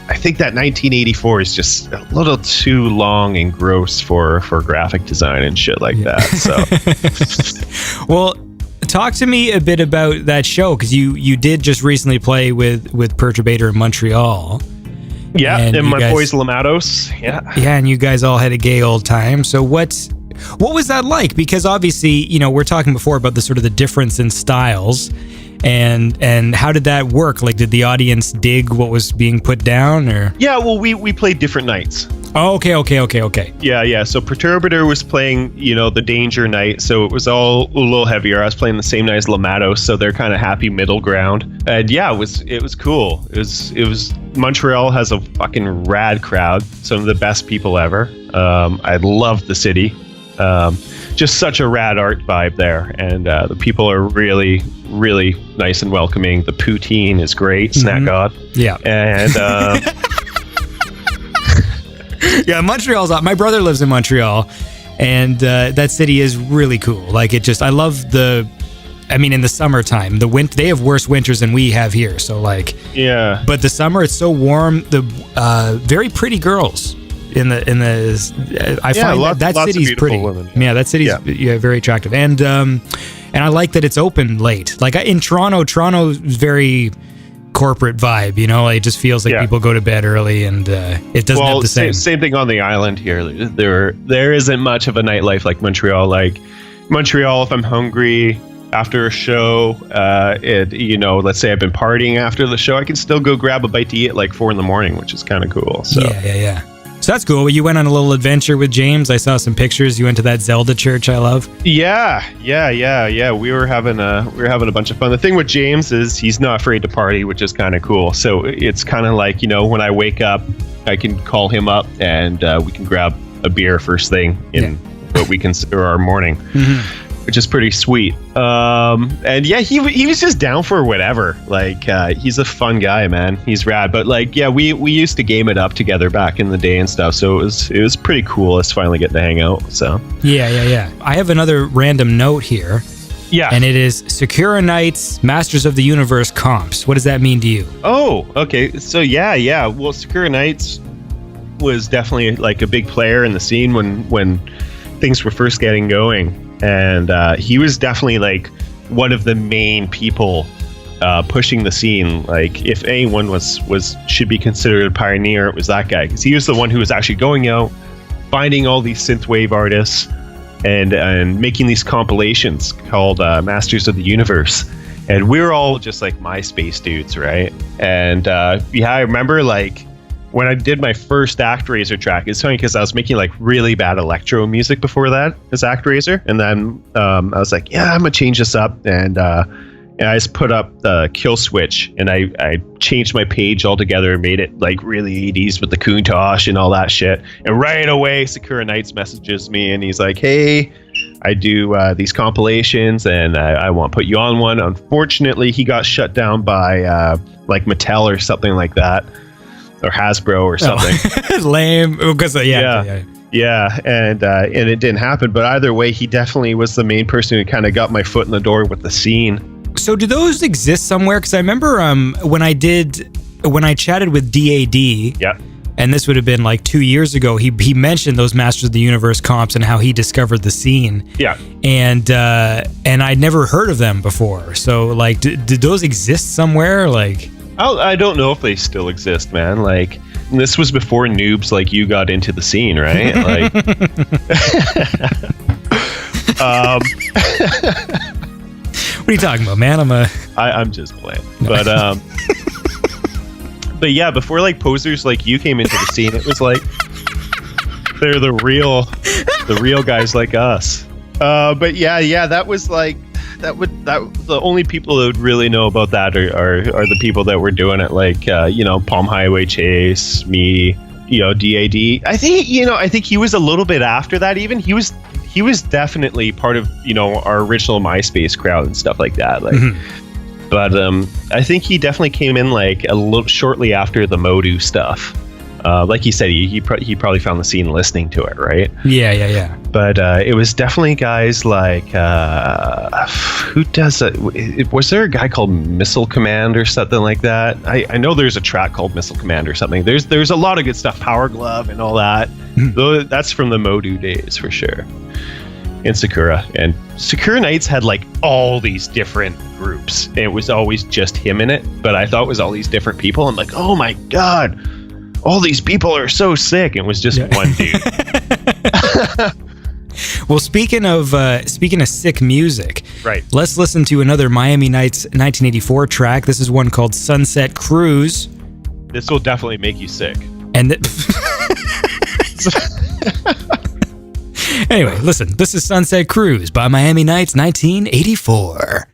1984 is just a little too long and gross for graphic design and shit like that. So, well, talk to me a bit about that show, because you did just recently play with Perturbator in Montreal. Yeah, and my boys Lamados. Yeah, and you guys all had a gay old time. So what was that like? Because obviously, we're talking before about the sort of the difference in styles. And how did that work? Like, did the audience dig what was being put down, or? Yeah, well, we played different nights. Oh, okay. Yeah. So Perturbator was playing, the Danger night, so it was all a little heavier. I was playing the same night as Lamados, so they're kind of happy middle ground. And yeah, it was cool. It was Montreal has a fucking rad crowd, some of the best people ever. I love the city. Just such a rad art vibe there, and the people are really, really nice and welcoming. The poutine is great, Snack God. Yeah, and yeah, Montreal's. My brother lives in Montreal, and that city is really cool. Like, I love in the summertime, they have worse winters than we have here. So like, yeah, but the summer it's so warm. The very pretty girls. I find that city's pretty. Women. Yeah, that city's very attractive, and I like that it's open late. Like in Toronto's very corporate vibe. It just feels like people go to bed early, and it doesn't have the same. Same thing on the island here. There isn't much of a nightlife like Montreal. Like Montreal, if I'm hungry after a show, let's say I've been partying after the show, I can still go grab a bite to eat at like 4 a.m, which is kind of cool. So yeah. So that's cool. You went on a little adventure with James. I saw some pictures. You went to that Zelda church I love. Yeah. We were having a bunch of fun. The thing with James is he's not afraid to party, which is kind of cool. So it's kind of like, when I wake up, I can call him up and we can grab a beer first thing in what we consider our morning. Which is pretty sweet. And yeah, he was just down for whatever. Like, he's a fun guy, man. He's rad. But like, yeah, we used to game it up together back in the day and stuff. So it was pretty cool. Us finally getting to hang out. So yeah. I have another random note here. Yeah. And it is Sakura Nights Masters of the Universe comps. What does that mean to you? Oh, okay. So yeah. Well, Sakura Nights was definitely like a big player in the scene when things were first getting going. And he was definitely like one of the main people pushing the scene. Like, if anyone should be considered a pioneer, it was that guy, because he was the one who was actually going out, finding all these synthwave artists, and making these compilations called Masters of the Universe. And we were all just like MySpace dudes, right? And I remember like when I did my first Actraiser track, it's funny because I was making like really bad electro music before that as Actraiser, and then I was like, yeah, I'm gonna change this up, and I just put up the kill switch, and I changed my page altogether and made it like really 80s with the Countach and all that shit. And right away, Sakura Nights messages me, and he's like, hey, I do these compilations, and I want to put you on one. Unfortunately, he got shut down by like Mattel or something like that, or Hasbro or something. Oh. Lame. Because yeah. And it didn't happen. But either way, he definitely was the main person who kind of got my foot in the door with the scene. So do those exist somewhere? Because I remember when I chatted with DAD. Yeah. And this would have been like 2 years ago. He mentioned those Masters of the Universe comps and how he discovered the scene. Yeah. And I'd never heard of them before. So like, did those exist somewhere? Like, I don't know if they still exist, man. Like, this was before noobs like you got into the scene, right? Like, what are you talking about, man? I'm just playing, but but yeah, before like posers like you came into the scene, it was like they're the real guys like us. But yeah, that was like the only people that would really know about that are the people that were doing it, like Palm Highway Chase, me, DAD. I think he was a little bit after that. Even he was definitely part of our original MySpace crowd and stuff like that. Like. Mm-hmm. But I think he definitely came in like a little shortly after the Modu stuff. Like you said, he probably found the scene listening to it, right? Yeah. But it was definitely guys like who does it? Was there a guy called Missile Command or something like that? I know there's a track called Missile Command or something. There's a lot of good stuff, Power Glove and all that. That's from the Modu days for sure. In Sakura, and Sakura Nights had like all these different groups, and it was always just him in it, but I thought it was all these different people. I'm like, oh my god, all these people are so sick. It was just one dude. Well, speaking of sick music, right, let's listen to another Miami Nights 1984 track. This is one called Sunset Cruise. This will definitely make you sick. And anyway, listen, this is Sunset Cruise by Miami Nights 1984.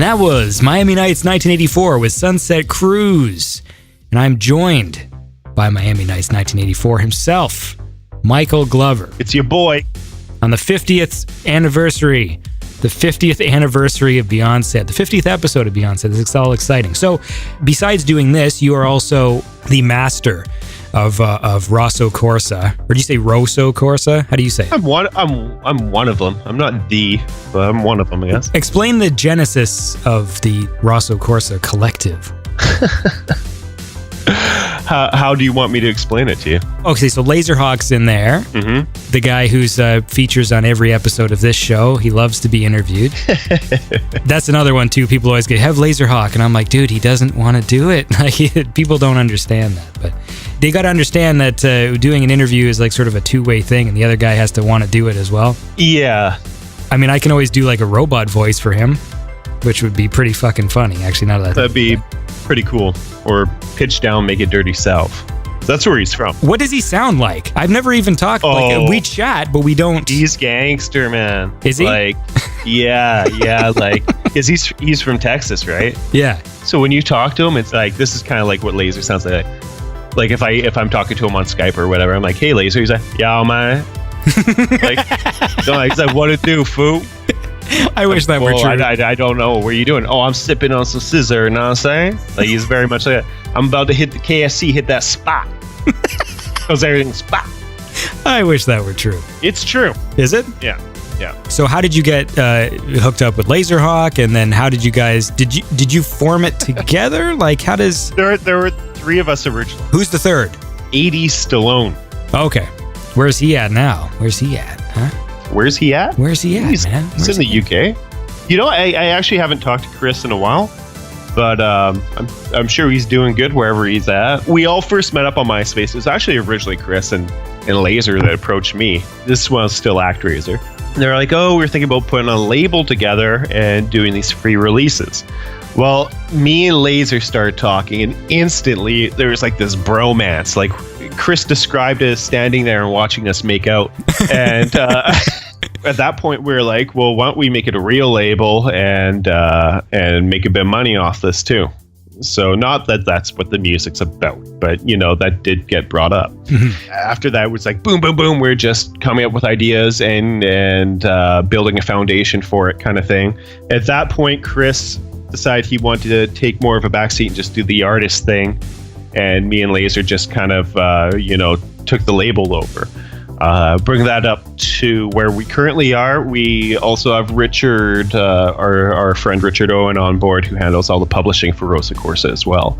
And that was Miami Nights 1984 with Sunset Cruise. And I'm joined by Miami Nights 1984 himself, Michael Glover. It's your boy. On the 50th anniversary. The 50th anniversary of Beyond Synth. The 50th episode of Beyond Synth. It's all exciting. So, besides doing this, you are also the master of Rosso Corsa. Or do you say Rosso Corsa? How do you say it? I'm one of them. I'm not the, but I'm one of them, I guess. Explain the genesis of the Rosso Corsa collective. How do you want me to explain it to you? Okay, so Laserhawk's in there. Mm-hmm. The guy who's features on every episode of this show. He loves to be interviewed. That's another one too. People always go, have Laserhawk, and I'm like, dude, he doesn't want to do it. Like, people don't understand that, but they got to understand that doing an interview is like sort of a two-way thing, and the other guy has to want to do it as well. Yeah. I mean, I can always do like a robot voice for him, which would be pretty fucking funny. Actually, now that that'd be pretty cool. Or pitch down, make it dirty south. That's where he's from. What does he sound like? I've never even talked. Like, we chat, but we don't. He's gangster, man. Is he? Like, yeah, like, because he's from Texas, right? Yeah. So when you talk to him, it's like, this is kind of like what Laser sounds like. Like if I'm talking to him on Skype or whatever, I'm like, hey Laser, he's like, yeah, man. He's like, what it do, fool? I wish that were true. I don't know. What are you doing? Oh, I'm sipping on some scissor, you know what I'm saying? Like, he's very much like, I'm about to hit the KFC, hit that spot. Because everything's spot. I wish that were true. It's true. Is it? Yeah. So how did you get hooked up with Laserhawk, and then how did you guys, did you form it together? Like, how does... There were three of us originally. Who's the third? 80 Stallone. Okay. Where's he at now? Where's he at, huh? Where's he at? Where's he at, man? He's in the UK. You know, I actually haven't talked to Chris in a while, but I'm sure he's doing good wherever he's at. We all first met up on MySpace. It was actually originally Chris and Laser that approached me. This was still Actraiser. They're like, oh, we're thinking about putting a label together and doing these free releases. Well, me and Laser started talking, and instantly there was like this bromance. Like, Chris described it as standing there and watching us make out. And at that point, we were like, well, why don't we make it a real label and make a bit of money off this too? So not that that's what the music's about, but, you know, that did get brought up. Mm-hmm. After that, it was like, boom, boom, boom. We're just coming up with ideas and building a foundation for it kind of thing. At that point, Chris decided he wanted to take more of a backseat and just do the artist thing. And me and Laser just kind of, took the label over. Bring that up to where we currently are. We also have Richard, our friend Richard Owen on board, who handles all the publishing for Rosso Corsa as well.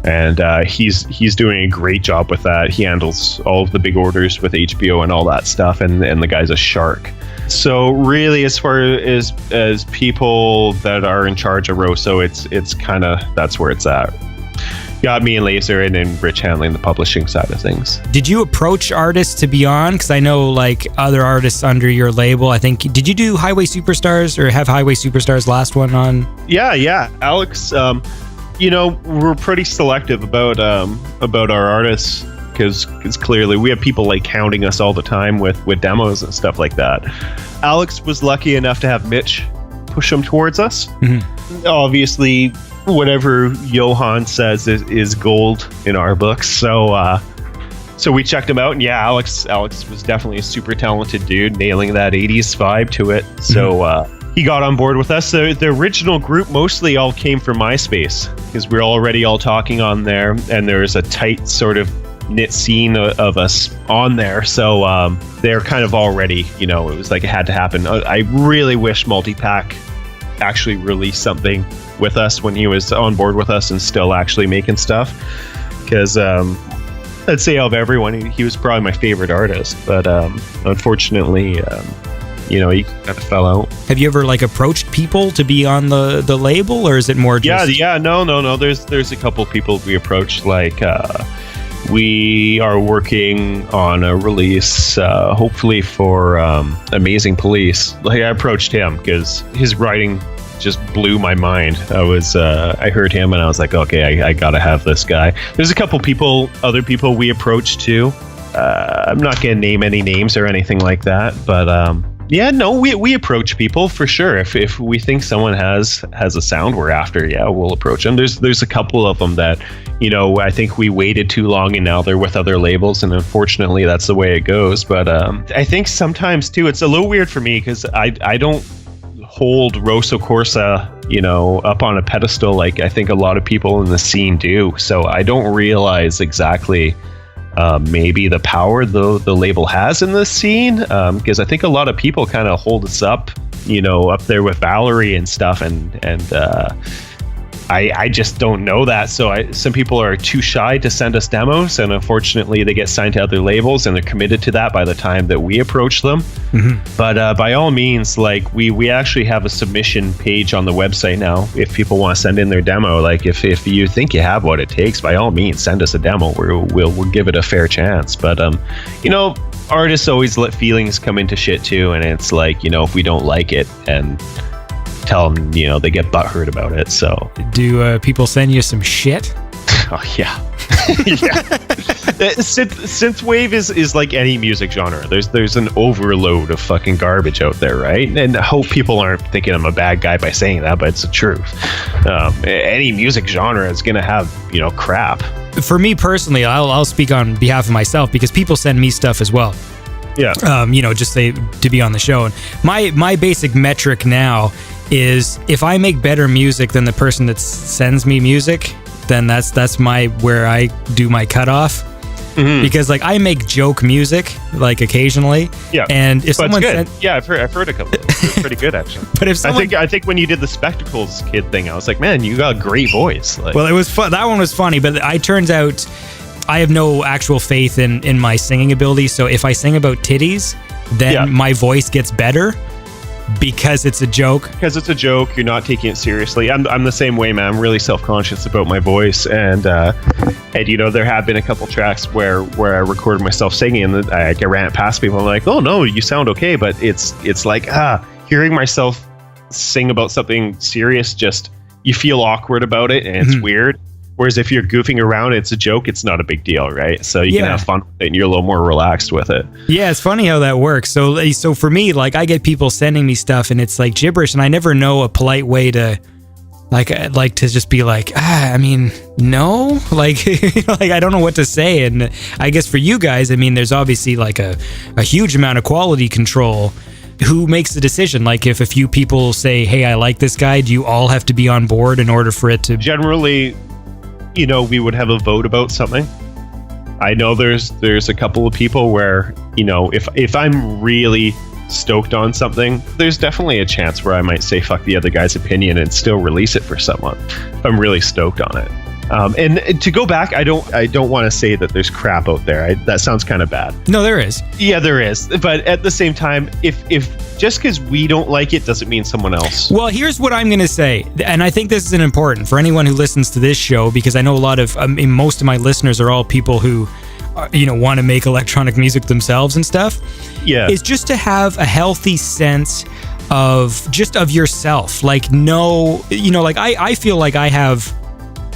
And he's doing a great job with that. He handles all of the big orders with HBO and all that stuff. And the guy's a shark. So really, as far as people that are in charge of Rosso, it's kind of, that's where it's at. Got me and Laser and then Rich handling the publishing side of things. Did you approach artists to be on? Because I know like other artists under your label, I think, did you do Highway Superstars or have Highway Superstars last one on? Yeah. Alex, we're pretty selective about our artists because clearly we have people like hounding us all the time with demos and stuff like that. Alex was lucky enough to have Mitch push them towards us. Mm-hmm. Obviously, whatever Johan says is gold in our books. So we checked him out, and yeah, Alex was definitely a super talented dude, nailing that 80s vibe to it. So he got on board with us. So the original group mostly all came from MySpace because we were already all talking on there, and there was a tight sort of knit scene of us on there. So they're kind of already, it was like it had to happen. I really wish Multipack actually released something with us when he was on board with us and still actually making stuff, because I'd say of everyone, he was probably my favorite artist, but unfortunately he kind of fell out. Have you ever like approached people to be on the label, or is it more just... no, there's a couple people we approached, like we are working on a release hopefully for Amazing Police. Like, I approached him because his writing just blew my mind. I heard him and I was like, okay, I gotta have this guy. There's a couple other people we approached too. I'm not gonna name any names or anything like that, but Yeah, no, we approach people for sure. If we think someone has a sound we're after, yeah, we'll approach them. There's a couple of them that, I think we waited too long and now they're with other labels, and unfortunately that's the way it goes. But I think sometimes too, it's a little weird for me because I don't hold Rosso Corsa, up on a pedestal like I think a lot of people in the scene do. So I don't realize exactly maybe the power the label has in this scene, because I think a lot of people kind of hold us up, up there with Valerie and stuff, and I just don't know that. So some people are too shy to send us demos, and unfortunately they get signed to other labels and they're committed to that by the time that we approach them. Mm-hmm. But by all means, like we actually have a submission page on the website now. If people want to send in their demo, like if you think you have what it takes, by all means send us a demo. We'll give it a fair chance. But artists always let feelings come into shit too, and it's like, if we don't like it and tell them, they get butthurt about it. So do people send you some shit? Oh yeah. Yeah. Synthwave is like any music genre. There's an overload of fucking garbage out there, right? And I hope people aren't thinking I'm a bad guy by saying that, but it's the truth. Any music genre is gonna have crap. For me personally, I'll speak on behalf of myself because people send me stuff as well. Yeah. Just say to be on the show. And my basic metric now is if I make better music than the person that sends me music, then that's where I do my cutoff. Mm-hmm. Because like I make joke music like occasionally. Yeah. And if someone yeah, I've heard a couple. They're pretty good actually. But if someone, I think when you did the Spectacles Kid thing, I was like, man, you got a great voice. Like, well, it was fun. That one was funny, but turns out I have no actual faith in my singing ability. So if I sing about titties, then my voice gets better. Because it's a joke. Because it's a joke, you're not taking it seriously. I'm the same way, man. I'm really self-conscious about my voice, and there have been a couple tracks where I recorded myself singing, and I ran it past people. I'm like, oh no, you sound okay, but it's like hearing myself sing about something serious, just you feel awkward about it, and it's weird. Whereas if you're goofing around, it's a joke, it's not a big deal, right? So you can have fun with it and you're a little more relaxed with it. Yeah, it's funny how that works. So for me, like I get people sending me stuff and it's like gibberish, and I never know a polite way to like to just be like, no, like I don't know what to say. And I guess for you guys, there's obviously like a huge amount of quality control. Who makes the decision? Like if a few people say, hey, I like this guy, do you all have to be on board in order for it to... Generally, we would have a vote about something. I know there's a couple of people where, if I'm really stoked on something, there's definitely a chance where I might say fuck the other guy's opinion and still release it for someone if I'm really stoked on it. And to go back, I don't want to say that there's crap out there. That sounds kind of bad. No, there is. Yeah, there is. But at the same time, if just because we don't like it doesn't mean someone else. Well, here's what I'm going to say, and I think this is important for anyone who listens to this show, because I know a lot of, most of my listeners are all people who, want to make electronic music themselves and stuff. Yeah. Is just to have a healthy sense of yourself. Like, I feel like I have,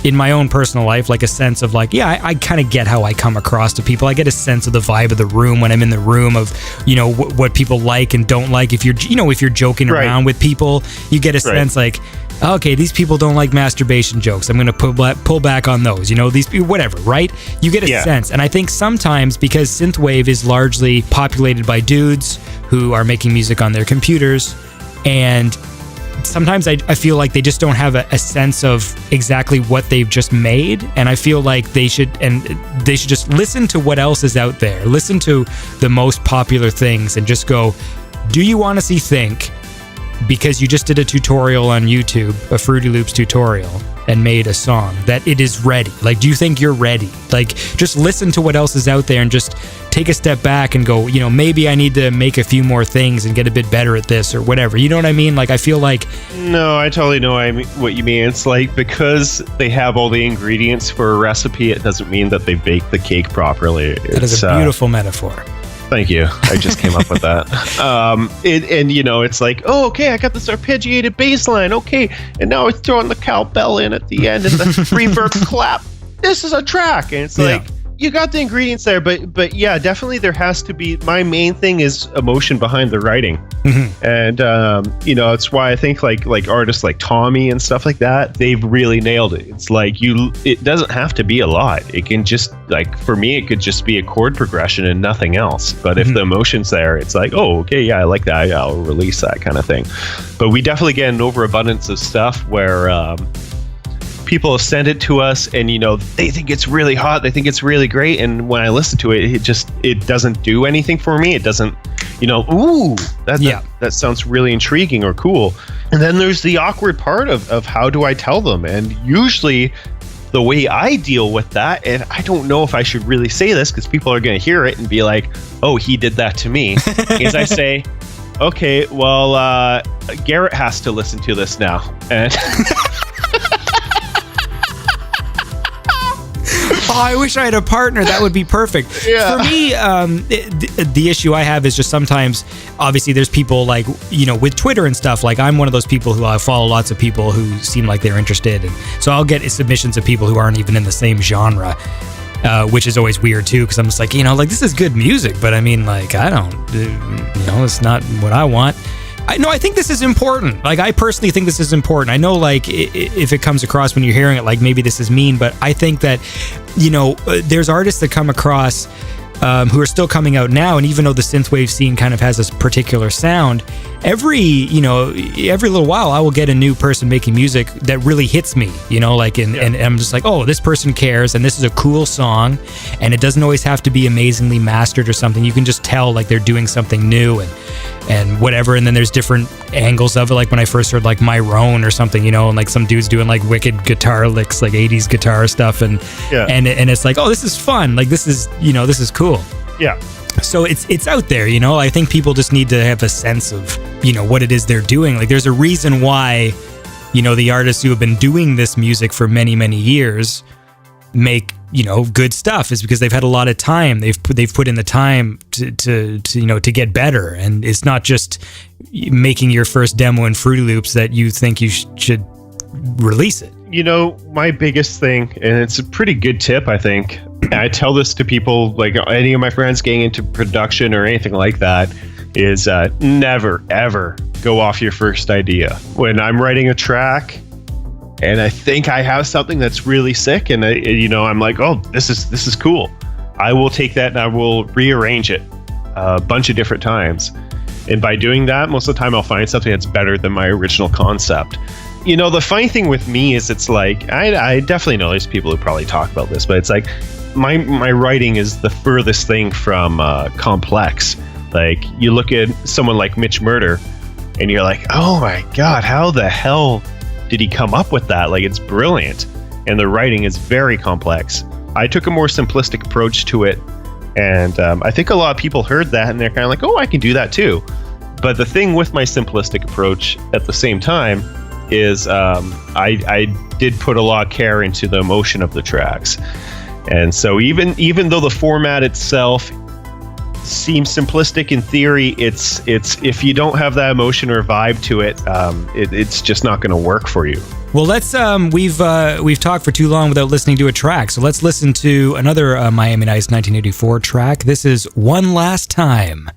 in my own personal life, like a sense of like, I kind of get how I come across to people. I get a sense of the vibe of the room when I'm in the room of, what people like and don't like. If you're joking around with people, you get a sense like, okay, these people don't like masturbation jokes. I'm going to pull back on those, these people, whatever, right? You get a sense. And I think sometimes because synthwave is largely populated by dudes who are making music on their computers, and sometimes I feel like they just don't have a sense of exactly what they've just made, and I feel like they should just listen to what else is out there, listen to the most popular things, and just go, do you honestly think because you just did a tutorial on YouTube, a Fruity Loops tutorial, and made a song, that it is ready? Like, do you think you're ready? Like, just listen to what else is out there and just take a step back and go, maybe I need to make a few more things and get a bit better at this or whatever. You know what I mean? Like, I feel like... No, I totally know what you mean. It's like, because they have all the ingredients for a recipe, it doesn't mean that they baked the cake properly. That is a beautiful metaphor. Thank you. I just came up with that. It's like, oh, okay, I got this arpeggiated bass line. Okay, and now we're throwing the cowbell in at the end and the reverb clap. This is a track. And it's like, You got the ingredients there, but yeah, definitely there has to be. My main thing is emotion behind the writing, and it's why I think like artists like Tommy and stuff like that, they've really nailed it. It's like it doesn't have to be a lot. It can just, like, for me, it could just be a chord progression and nothing else. But if the emotion's there, it's like, oh, okay, yeah, I like that. Yeah, I'll release that kind of thing. But we definitely get an overabundance of stuff where people have sent it to us, and they think it's really hot, they think it's really great, and when I listen to it, it doesn't do anything for me. It doesn't, that sounds really intriguing or cool. And then there's the awkward part of how do I tell them? And usually the way I deal with that, and I don't know if I should really say this because people are going to hear it and be like, oh, he did that to me, is I say, okay, well, Garrett has to listen to this now. And oh, I wish I had a partner. That would be perfect. Yeah. For me, the issue I have is just sometimes, obviously, there's people like, with Twitter and stuff, like I'm one of those people who I follow lots of people who seem like they're interested. And so I'll get submissions of people who aren't even in the same genre, which is always weird too, because I'm just like, this is good music, but I mean, like, I don't, it's not what I want. I think this is important. Like, I personally think this is important. I know, like, if it comes across when you're hearing it, like, maybe this is mean, but I think that, there's artists that come across who are still coming out now, and even though the synthwave scene kind of has this particular sound, every little while I will get a new person making music that really hits me, and I'm just like, oh, this person cares, and this is a cool song, and it doesn't always have to be amazingly mastered or something. You can just tell, like, they're doing something new and whatever, and then there's different angles of it, like when I first heard, like, Myron or something, and, like, some dude's doing, like, wicked guitar licks, like 80s guitar stuff, and it's like, oh, this is fun, like, this is cool. Yeah. So it's out there, I think people just need to have a sense of, what it is they're doing. Like, there's a reason why, the artists who have been doing this music for many, many years make, good stuff, is because they've had a lot of time. They've put in the time to get better. And it's not just making your first demo in Fruity Loops that you think you should release it. My biggest thing, and it's a pretty good tip, I think, I tell this to people, like any of my friends getting into production or anything like that, is never, ever go off your first idea. When I'm writing a track and I think I have something that's really sick, and I'm like, oh, this is cool, I will take that and I will rearrange it a bunch of different times. And by doing that, most of the time I'll find something that's better than my original concept. The funny thing with me is, it's like, I definitely know there's people who probably talk about this, but it's like, my writing is the furthest thing from complex. Like, you look at someone like Mitch Murder and you're like, oh my God, how the hell did he come up with that? Like, it's brilliant. And the writing is very complex. I took a more simplistic approach to it. And I think a lot of people heard that and they're kind of like, oh, I can do that too. But the thing with my simplistic approach at the same time is I did put a lot of care into the emotion of the tracks. And so even though the format itself seems simplistic in theory, it's if you don't have that emotion or vibe to it, it's just not going to work for you. Well, let's we've talked for too long without listening to a track, so let's listen to another Miami Nights 1984 track. This is One Last Time.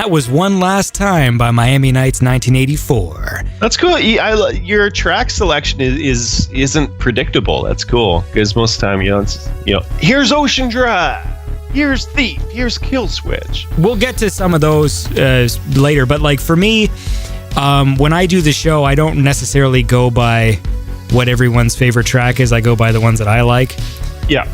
that was One Last Time by Miami Nights 1984. That's cool. Your track selection isn't predictable. That's cool because most of the time, here's Ocean Drive, here's Thief, here's Kill Switch. We'll get to some of those later, but like for me, when I do the show, I don't necessarily go by what everyone's favorite track is. I go by the ones that I like. Yeah.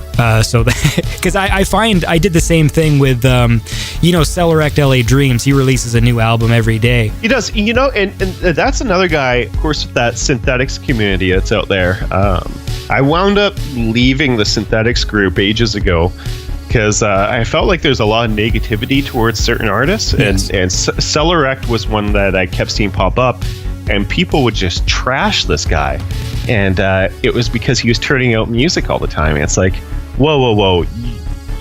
So, because I find I did the same thing with, Celerect LA Dreams. He releases a new album every day. He does, and that's another guy, of course, with that synthetics community that's out there. I wound up leaving the synthetics group ages ago because I felt like there's a lot of negativity towards certain artists, Yes. and Celerect was one that I kept seeing pop up, and people would just trash this guy. And it was because he was turning out music all the time. And it's like, whoa.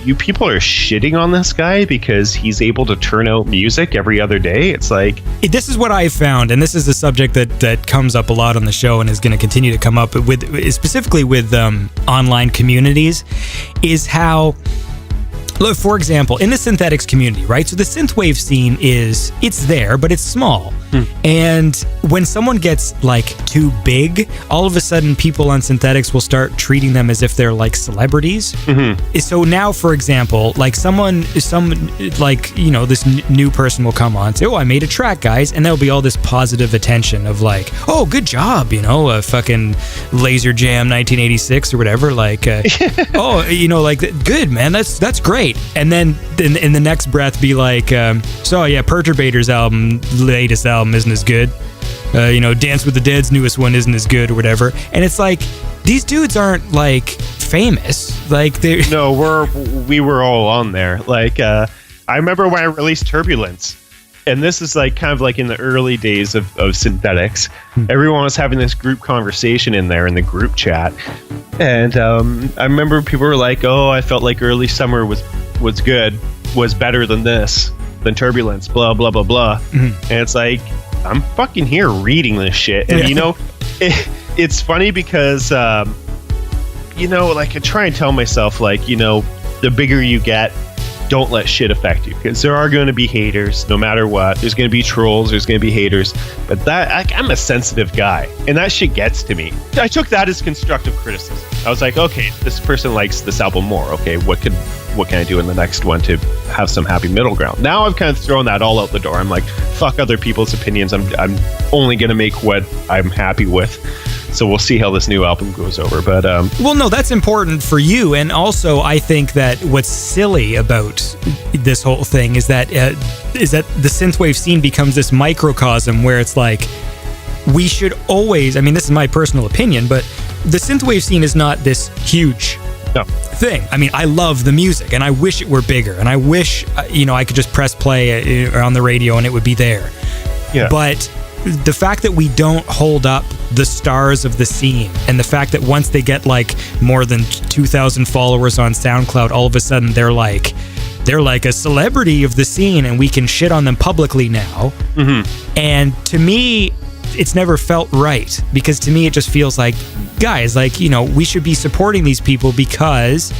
You people are shitting on this guy because he's able to turn out music every other day? It's like... This is what I found, and this is a subject that comes up a lot on the show and is going to continue to come up, specifically with online communities, is how... Look, for example, in the synthetics community, right? So the synthwave scene it's there, but it's small. And when someone gets like too big, all of a sudden people on synthetics will start treating them as if they're like celebrities. So now, for example, like this new person will come on and say, oh, I made a track, guys. And there'll be all this positive attention of like, oh, good job, fucking Laser Jam 1986 or whatever. Like, good, man, that's great. And then in the next breath be like, Perturbator's latest album isn't as good. Dance with the Dead's newest one isn't as good or whatever. And it's like, these dudes aren't like famous. Like they No, we were all on there. Like I remember when I released Turbulence, and this is like kind of like in the early days of synthetics. Everyone was having this group conversation in there in the group chat. And I remember people were like, oh, I felt like Early Summer was better than Turbulence, blah, blah, blah, blah. And it's like, I'm fucking here reading this shit. And, it's funny because, like I try and tell myself, like, the bigger you get, don't let shit affect you, because there are going to be haters no matter what. There's going to be trolls, there's going to be haters, but I'm a sensitive guy, and that shit gets to me. I took that as constructive criticism. I was like, okay, this person likes this album more. Okay, what can I do in the next one to have some happy middle ground? Now I've kind of thrown that all out the door. I'm like, fuck other people's opinions. I'm only going to make what I'm happy with. So we'll see how this new album goes over. But well, no, that's important for you. And also, I think that what's silly about this whole thing is that the synthwave scene becomes this microcosm where it's like, we should always, this is my personal opinion, but the synthwave scene is not this huge thing. I love the music, and I wish it were bigger, and I wish I could just press play on the radio and it would be there. Yeah. But the fact that we don't hold up the stars of the scene, and the fact that once they get like more than 2,000 followers on SoundCloud, all of a sudden they're like a celebrity of the scene, and we can shit on them publicly now. And to me, it's never felt right, because to me it just feels like, guys, like, we should be supporting these people, because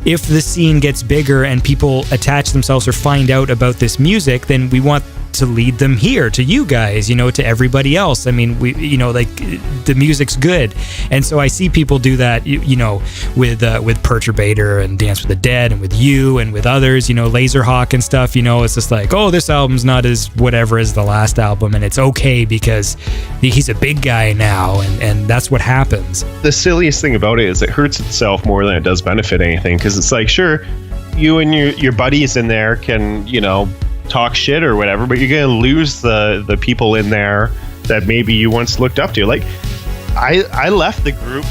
if the scene gets bigger and people attach themselves or find out about this music, then we want to lead them here to you guys, to everybody else. The music's good. And so I see people do that, with Perturbator and Dance with the Dead, and with you and with others, Laserhawk and stuff. It's just like, oh, this album's not as whatever as the last album, and it's okay because he's a big guy now, and that's what happens. The silliest thing about it is it hurts itself more than it does benefit anything, because it's like, sure, you and your buddies in there can, talk shit or whatever, but you're gonna lose the people in there that maybe you once looked up to. Like, I left the group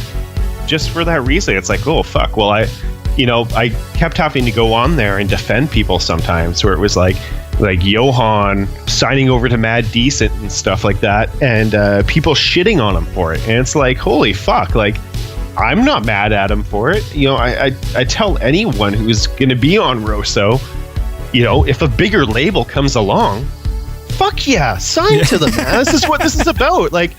just for that reason. It's like, oh fuck, well I kept having to go on there and defend people sometimes, where it was like Johan signing over to Mad Decent and stuff like that, and people shitting on him for it. And it's like, holy fuck, like, I'm not mad at him for it. I tell anyone who's gonna be on Rosso, if a bigger label comes along, fuck yeah, sign to them, man. This is what this is about. Like,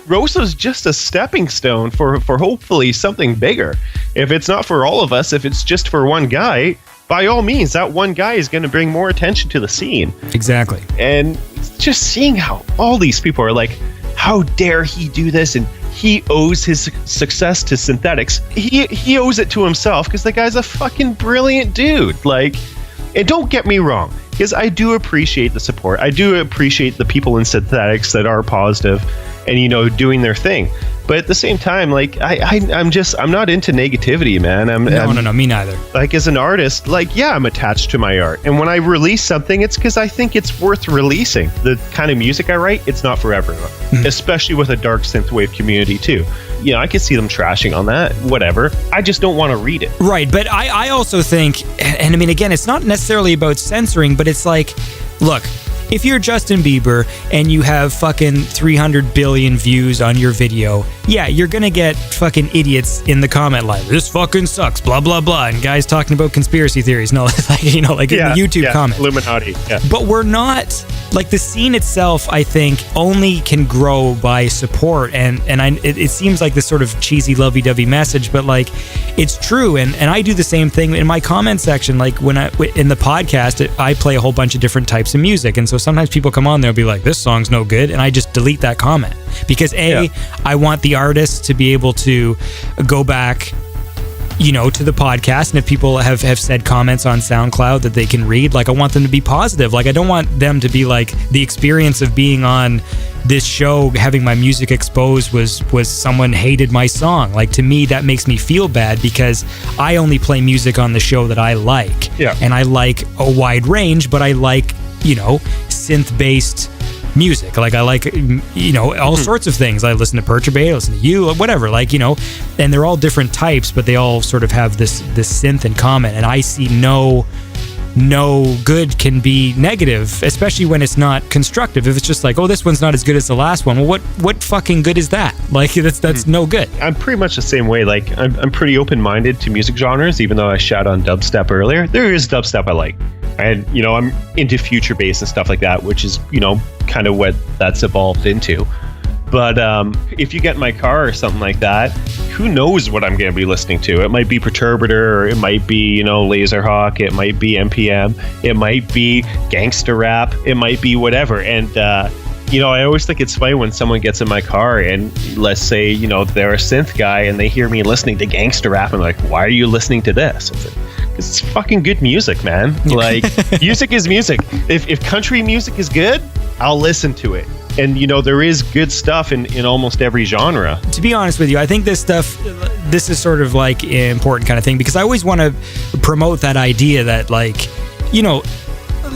Rosso's just a stepping stone for hopefully something bigger. If it's not for all of us, if it's just for one guy, by all means, that one guy is going to bring more attention to the scene. Exactly. And just seeing how all these people are like, how dare he do this? And he owes his success to synthetics. He owes it to himself because the guy's a fucking brilliant dude. Like, and don't get me wrong, because I do appreciate the support. I do appreciate the people in synthetics that are positive and, you know, doing their thing. But at the same time, like, I'm not into negativity, man. No, me neither. Like, as an artist, like, yeah, I'm attached to my art. And when I release something, it's because I think it's worth releasing. The kind of music I write, it's not for everyone, especially with a dark synthwave community, too. You know, I could see them trashing on that, whatever. I just don't want to read it. Right, but I also think, and I mean, again, it's not necessarily about censoring, but it's like, look, if you're Justin Bieber and you have fucking 300 billion views on your video, yeah, you're gonna get fucking idiots in the comment line. This fucking sucks, blah, blah, blah. And guys talking about conspiracy theories. No, like, you know, like in the YouTube comment. Illuminati, yeah. But we're not, like, the scene itself, I think, only can grow by support. And it seems like this sort of cheesy lovey-dovey message, but like, it's true. And I do the same thing in my comment section. Like, when in the podcast, I play a whole bunch of different types of music. And so sometimes people come on there and be like, this song's no good. And I just delete that comment. Because I want the artist to be able to go back, you know, to the podcast, and if people have said comments on SoundCloud that they can read, like, I want them to be positive. Like, I don't want them to be like, the experience of being on this show, having my music exposed was someone hated my song. Like, to me, that makes me feel bad because I only play music on the show that I like. Yeah. And I like a wide range, but I like, you know, synth-based music. Like, I like, you know, all sorts of things. I listen to Perturbate, I listen to you, whatever, like, you know, and they're all different types, but they all sort of have this synth in common. And I see no good can be negative, especially when it's not constructive. If it's just like, oh, this one's not as good as the last one, well, what fucking good is that? Like, that's no good. I'm pretty much the same way. Like, I'm pretty open-minded to music genres, even though I shot on dubstep earlier. There is dubstep I like. And, you know, I'm into future bass and stuff like that, which is, you know, kind of what that's evolved into. But if you get in my car or something like that, who knows what I'm going to be listening to? It might be Perturbator, or it might be, you know, Laserhawk, it might be NPM, it might be gangster rap, it might be whatever. And, you know, I always think it's funny when someone gets in my car and, let's say, you know, they're a synth guy and they hear me listening to gangster rap and like, why are you listening to this? It's fucking good music, man. Like, music is music. If country music is good, I'll listen to it. And, you know, there is good stuff in almost every genre. To be honest with you, I think this is sort of like an important kind of thing, because I always want to promote that idea that, like, you know,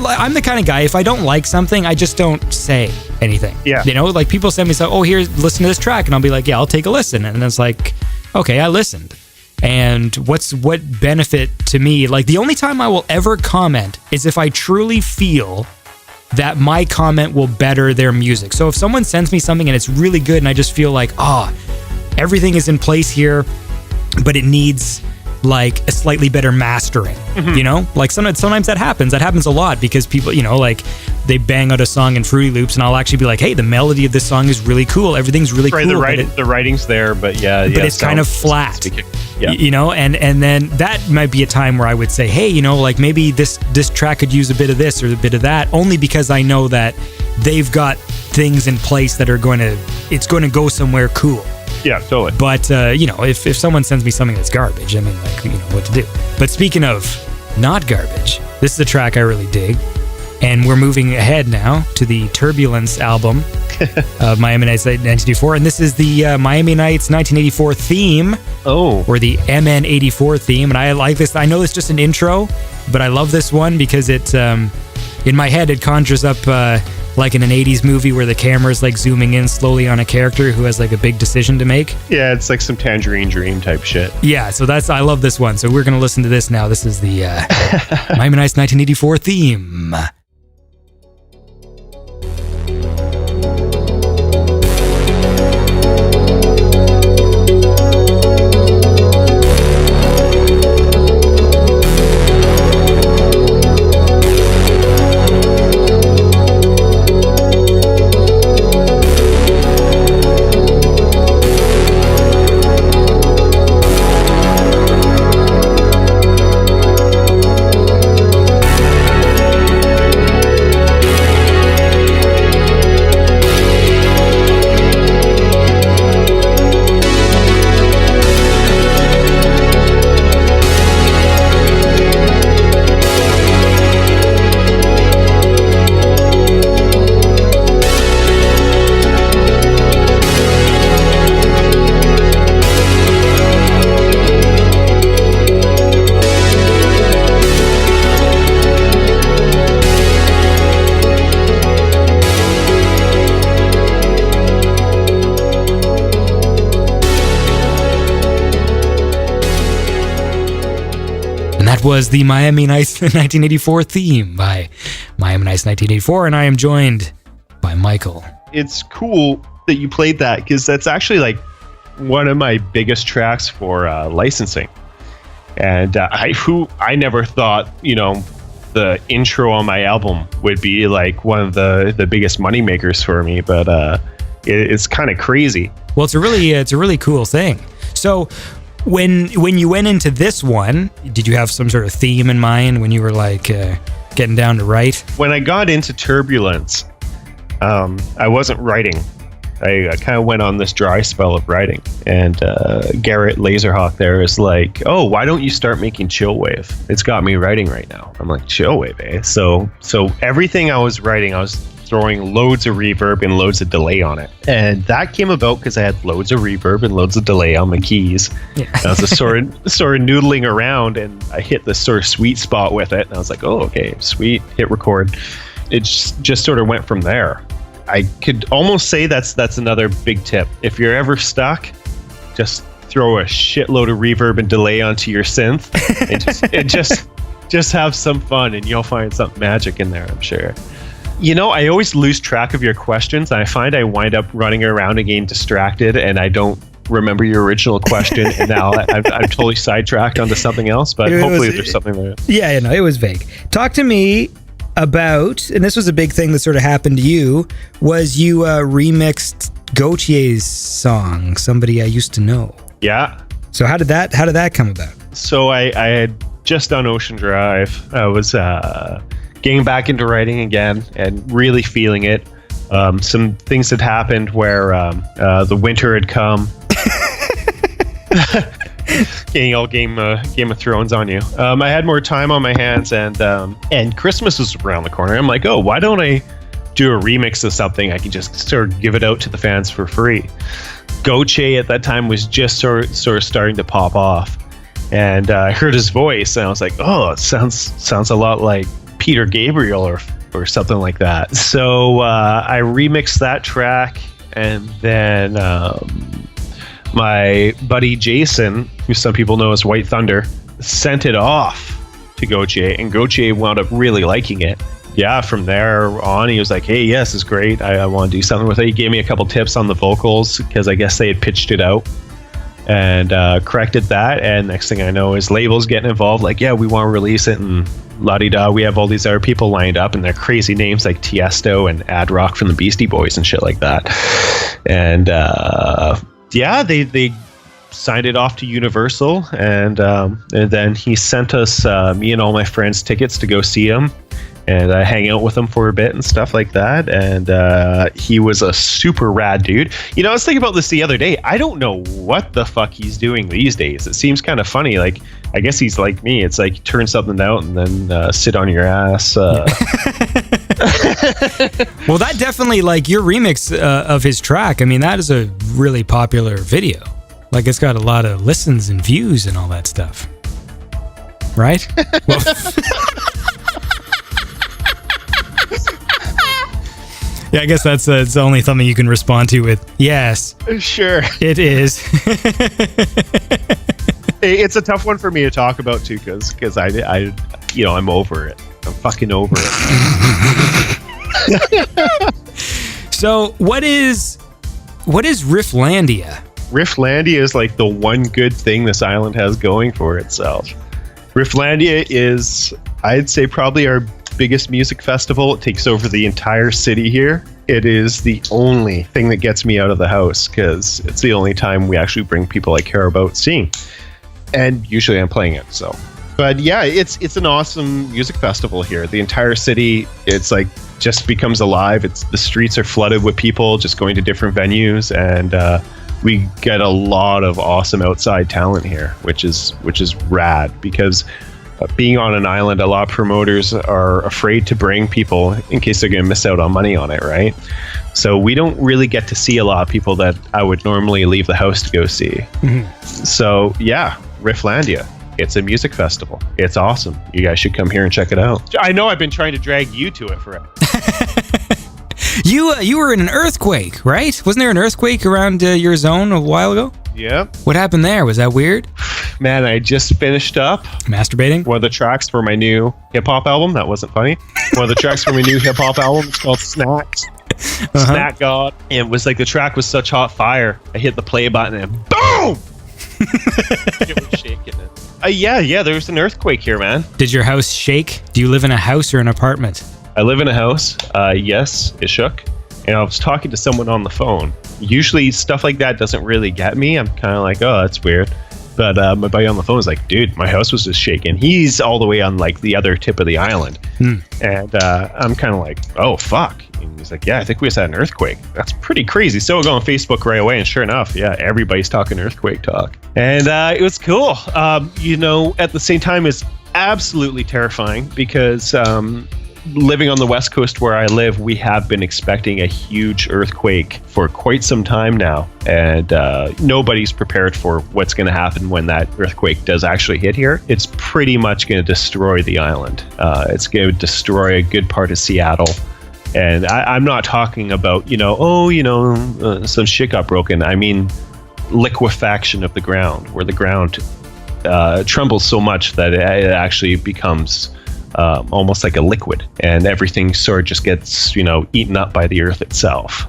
I'm the kind of guy, if I don't like something, I just don't say anything. Yeah. You know, like, people send me stuff, oh, here, listen to this track. And I'll be like, yeah, I'll take a listen. And it's like, okay, I listened. And what benefit to me? Like, the only time I will ever comment is if I truly feel that my comment will better their music. So if someone sends me something and it's really good and I just feel like, everything is in place here, but it needs like a slightly better mastering, you know? Like, sometimes that happens. That happens a lot because people, you know, like, they bang out a song in Fruity Loops and I'll actually be like, hey, the melody of this song is really cool. Everything's really cool. The writing's there, but it's kind of flat. Yeah. You know, and then that might be a time where I would say, hey, you know, like, maybe this track could use a bit of this or a bit of that, only because I know that they've got things in place that are it's going to go somewhere cool. Yeah, totally. But, you know, if someone sends me something that's garbage, I mean, like, you know what to do. But speaking of not garbage, this is a track I really dig. And we're moving ahead now to the Turbulence album of Miami Nights 1984. And this is the Miami Nights 1984 theme. Oh. Or the MN84 theme. And I like this. I know it's just an intro, but I love this one because it, in my head, it conjures up like in an 80s movie where the camera's like zooming in slowly on a character who has like a big decision to make. Yeah, it's like some Tangerine Dream type shit. Yeah, so I love this one. So we're going to listen to this now. This is the Miami Nights 1984 theme. That was the Miami Nights 1984 theme by Miami Nights 1984, and I am joined by Michael. It's cool that you played that because that's actually like one of my biggest tracks for licensing. And I never thought, the intro on my album would be like one of the biggest money makers for me, but it's kind of crazy. Well, it's a really cool thing. So when you went into this one, did you have some sort of theme in mind when you were like getting down to write? When I got into Turbulence, I wasn't writing. I kind of went on this dry spell of writing, and Garrett Laserhawk there is like, oh, why don't you start making chillwave? It's got me writing right now. I'm like, chillwave, eh? So everything I was writing, I was throwing loads of reverb and loads of delay on it, and that came about because I had loads of reverb and loads of delay on my keys. Yeah. I was just sort of noodling around, and I hit this sort of sweet spot with it, and I was like, oh, okay, sweet, hit record. It just sort of went from there. I could almost say that's another big tip. If you're ever stuck, just throw a shitload of reverb and delay onto your synth and just have some fun, and you'll find some magic in there, I'm sure. I always lose track of your questions, and I find I wind up running around and getting distracted, and I don't remember your original question, and now I'm totally sidetracked onto something else, but hopefully there's something there. Yeah, it was vague. Talk to me about, and this was a big thing that sort of happened to you, was you remixed Gautier's song, Somebody I Used to Know. Yeah. So how did that come about? So I had just done Ocean Drive. I was getting back into writing again and really feeling it. Some things had happened where the winter had come. Getting all Game of Thrones on you. I had more time on my hands, and Christmas was around the corner. I'm like, oh, why don't I do a remix of something? I can just sort of give it out to the fans for free. Gautier at that time was just sort of starting to pop off, and I heard his voice, and I was like, oh, it sounds a lot like Peter Gabriel or something like that. So I remixed that track, and then my buddy Jason, who some people know as White Thunder, sent it off to Gautier, and Gautier wound up really liking it. Yeah, from there on, he was like, hey, yes, it's great. I want to do something with it. He gave me a couple tips on the vocals, because I guess they had pitched it out, and corrected that. And next thing I know is labels getting involved, like, yeah, we want to release it, and la-di-da, we have all these other people lined up, and they're crazy names like Tiesto and Ad Rock from the Beastie Boys and shit like that. And yeah, they signed it off to Universal, and then he sent us, me and all my friends, tickets to go see him, and I hang out with him for a bit and stuff like that. And he was a super rad dude. I was thinking about this the other day. I don't know what the fuck he's doing these days. It seems kind of funny. Like, I guess he's like me. It's like turn something out and then sit on your ass. Well, that definitely, like, your remix of his track, I mean, that is a really popular video. Like, it's got a lot of listens and views and all that stuff. Right? Well, yeah, I guess that's only something you can respond to with, yes. Sure. It is. It's a tough one for me to talk about, too, because I'm over it. I'm fucking over it. So what is Rifflandia? Rifflandia is like the one good thing this island has going for itself. Rifflandia is, I'd say, probably our biggest music festival. It takes over the entire city here. It is the only thing that gets me out of the house, because it's the only time we actually bring people I care about seeing. And usually I'm playing it, so. But yeah, it's an awesome music festival here. The entire city, it's like, just becomes alive. The streets are flooded with people just going to different venues, and we get a lot of awesome outside talent here, which is rad, because being on an island, a lot of promoters are afraid to bring people in case they're going to miss out on money on it, right? So we don't really get to see a lot of people that I would normally leave the house to go see. Mm-hmm. So yeah, Rifflandia. It's a music festival. It's awesome. You guys should come here and check it out. I know I've been trying to drag you to it forever. You were in an earthquake, right? Wasn't there an earthquake around your zone a while ago? Yep. What happened there? Was that weird? Man, I just finished up Masturbating? one of the tracks for my new hip-hop album. That wasn't funny. One of the tracks for my new hip-hop album. It's called Snacks. Snack God. And it was like the track was such hot fire. I hit the play button and boom! It was shaking it. Yeah, there was an earthquake here, man. Did your house shake? Do you live in a house or an apartment? I live in a house. Yes, it shook. And I was talking to someone on the phone. Usually stuff like that doesn't really get me. I'm kind of like, oh, that's weird. But my buddy on the phone was like, dude, my house was just shaking. He's all the way on like the other tip of the island. And I'm kind of like, oh, fuck. And he's like, yeah, I think we just had an earthquake. That's pretty crazy. So I go on Facebook right away. And sure enough, yeah, everybody's talking earthquake talk. And it was cool. At the same time, it's absolutely terrifying because living on the West Coast where I live, we have been expecting a huge earthquake for quite some time now. And nobody's prepared for what's going to happen when that earthquake does actually hit here. It's pretty much going to destroy the island. It's going to destroy a good part of Seattle. And I'm not talking about, some shit got broken. I mean, liquefaction of the ground, where the ground trembles so much that it actually becomes almost like a liquid, and everything sort of just gets, eaten up by the earth itself.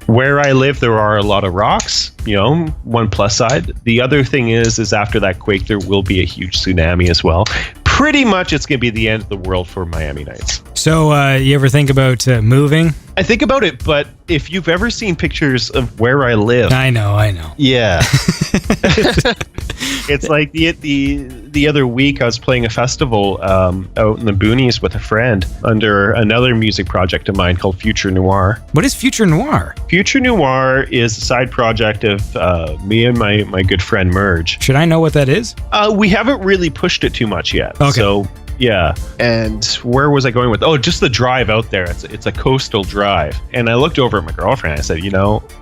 Where I live, there are a lot of rocks, one plus side. The other thing is after that quake, there will be a huge tsunami as well. Pretty much it's going to be the end of the world for Miami Nights. So you ever think about moving? I think about it, but if you've ever seen pictures of where I live... I know. Yeah. It's like the other week I was playing a festival out in the boonies with a friend under another music project of mine called Future Noir. What is Future Noir? Future Noir is a side project of me and my good friend Merge. Should I know what that is? We haven't really pushed it too much yet. Okay. So... yeah. And where was I going with? Oh, just the drive out there. It's a coastal drive. And I looked over at my girlfriend and I said,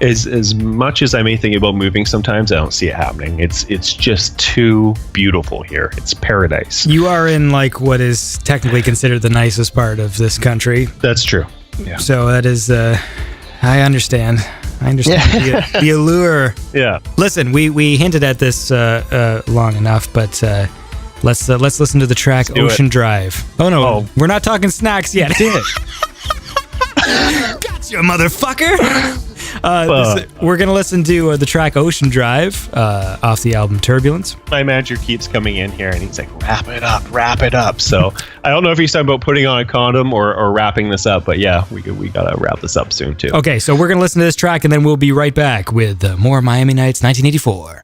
as much as I may think about moving sometimes, I don't see it happening. It's just too beautiful here. It's paradise. You are in like what is technically considered the nicest part of this country. That's true. Yeah. So that is, I understand. The allure. Yeah. Listen, we hinted at this long enough, but let's listen to the track Ocean Drive. Oh no, we're not talking snacks yet. Gotcha, motherfucker. We're gonna listen to the track Ocean Drive off the album Turbulence. My manager keeps coming in here and he's like, wrap it up. So I don't know if he's talking about putting on a condom or wrapping this up, but yeah, we gotta wrap this up soon too. Okay, so we're gonna listen to this track and then we'll be right back with more Miami Nights 1984.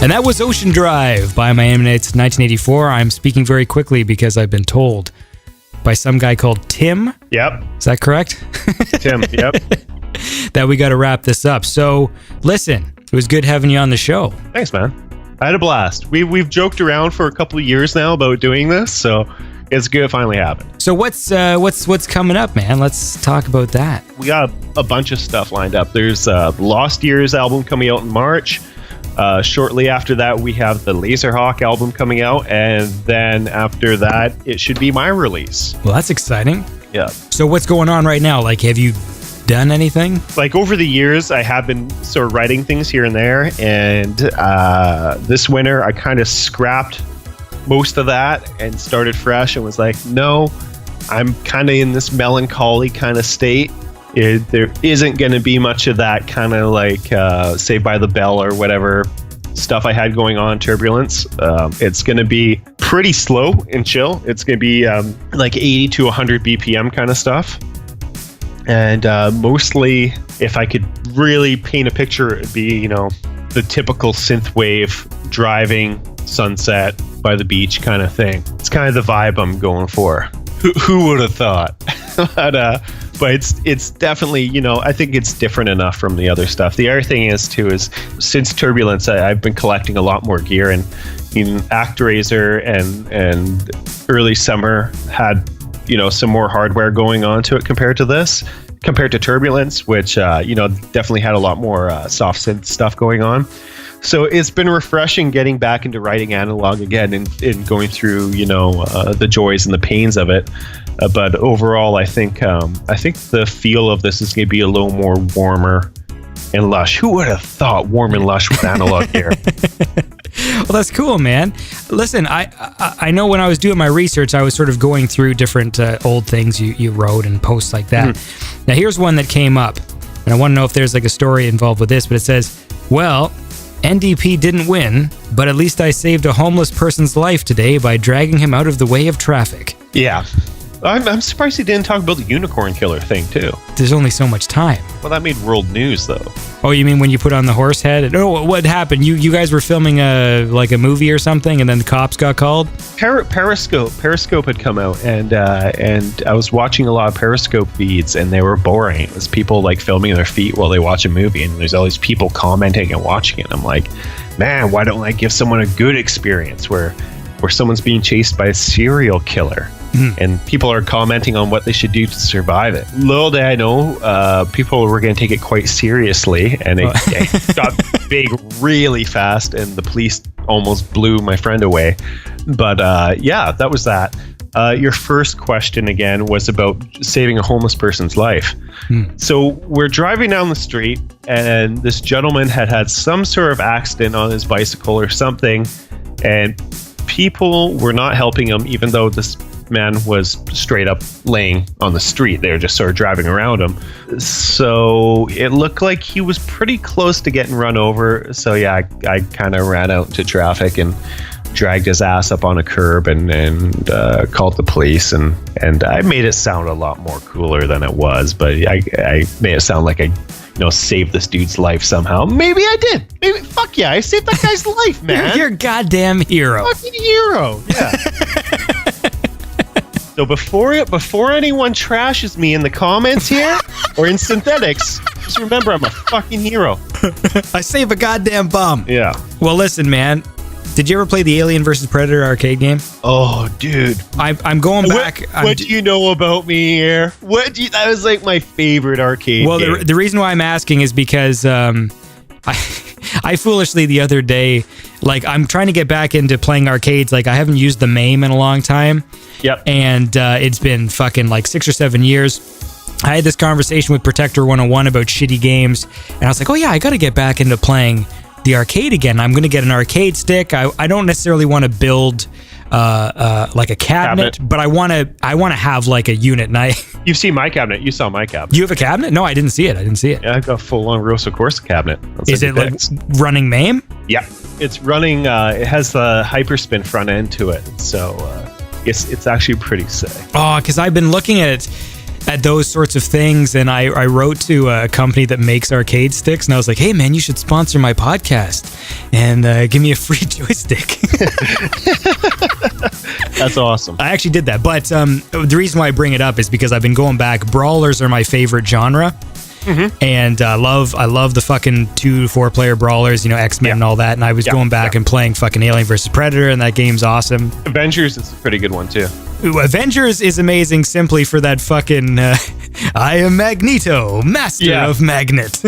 And that was Ocean Drive by my Nights1984. I'm speaking very quickly because I've been told by some guy called Tim. Yep. Is that correct? Tim, yep. That we got to wrap this up. So, listen, it was good having you on the show. Thanks, man. I had a blast. We've joked around for a couple of years now about doing this, so it's good it finally happened. So what's coming up, man? Let's talk about that. We got a bunch of stuff lined up. There's Lost Years album coming out in March. Shortly after that, we have the Laserhawk album coming out, and then after that, it should be my release. Well, that's exciting. Yeah. So what's going on right now? Like, have you done anything? Like, over the years, I have been sort of writing things here and there, and this winter, I kind of scrapped most of that and started fresh and was like, no, I'm kind of in this melancholy kind of state. There isn't going to be much of that kind of like Saved by the Bell or whatever stuff I had going on, Turbulence. It's going to be pretty slow and chill. It's going to be like 80 to 100 BPM kind of stuff. And mostly, if I could really paint a picture, it'd be, the typical synthwave driving sunset by the beach kind of thing. It's kind of the vibe I'm going for. Who would have thought? But it's definitely, I think it's different enough from the other stuff. The other thing is, too, is since Turbulence, I've been collecting a lot more gear. And Actraiser and early summer had some more hardware going on to it compared to Turbulence, which definitely had a lot more soft synth stuff going on. So it's been refreshing getting back into writing analog again and going through the joys and the pains of it. But overall, I think the feel of this is going to be a little more warmer and lush. Who would have thought warm and lush with analog gear? Well, that's cool, man. Listen, I know when I was doing my research, I was sort of going through different old things you wrote and posts like that. Mm-hmm. Now, here's one that came up, and I want to know if there's like a story involved with this, but it says, well, NDP didn't win, but at least I saved a homeless person's life today by dragging him out of the way of traffic. Yeah. I'm surprised he didn't talk about the unicorn killer thing, too. There's only so much time. Well, that made world news, though. Oh, you mean when you put on the horse head? Oh, what happened? You guys were filming a movie or something, and then the cops got called? Periscope had come out, and I was watching a lot of Periscope feeds, and they were boring. It was people like filming their feet while they watch a movie, and there's all these people commenting and watching it. I'm like, man, why don't I give someone a good experience where someone's being chased by a serial killer? And people are commenting on what they should do to survive it. Little did I know, people were going to take it quite seriously, and it got big really fast, and the police almost blew my friend away. But yeah, that was that. Your first question again was about saving a homeless person's life. So we're driving down the street, and this gentleman had some sort of accident on his bicycle or something, and people were not helping him, even though this man was straight up laying on the street. They were just sort of driving around him. So it looked like he was pretty close to getting run over. So yeah, I kind of ran out into traffic and dragged his ass up on a curb and called the police. And I made it sound a lot more cooler than it was. But I made it sound like I saved this dude's life somehow. Maybe I did. Maybe, fuck yeah, I saved that guy's life, man. You're a goddamn hero. Fucking hero. Yeah. So before anyone trashes me in the comments here or in synthetics, just remember I'm a fucking hero. I save a goddamn bum. Yeah. Well, listen, man. Did you ever play the Alien vs. Predator arcade game? Oh, dude. I'm going back. What do you know about me here? That was like my favorite arcade game. Well, the reason why I'm asking is because I foolishly the other day, I'm trying to get back into playing arcades. I haven't used the MAME in a long time. Yep. And it's been fucking 6 or 7 years. I had this conversation with Protector 101 about shitty games, and I was like, oh yeah, I got to get back into playing the arcade again. I'm going to get an arcade stick. I don't necessarily want to build a cabinet, but I want to have a unit. And you've seen my cabinet. You saw my cabinet. You have a cabinet? No, I didn't see it. Yeah, I've got a full-on Rosa Corsa cabinet. Is it running MAME? Yeah, it's running. It has the hyperspin front end to it, so it's actually pretty sick. Oh, because I've been looking at it. at those sorts of things, and I wrote to a company that makes arcade sticks, and I was like, hey man, you should sponsor my podcast and give me a free joystick. That's awesome. I actually did that, but the reason why I bring it up is because I've been going back. Brawlers are my favorite genre. And I love the fucking 2 to 4 player brawlers, X-Men and all that. And I was going back and playing fucking Alien vs. Predator, and that game's awesome. Avengers is a pretty good one too. Ooh, Avengers is amazing simply for that fucking I am Magneto, master of magnet.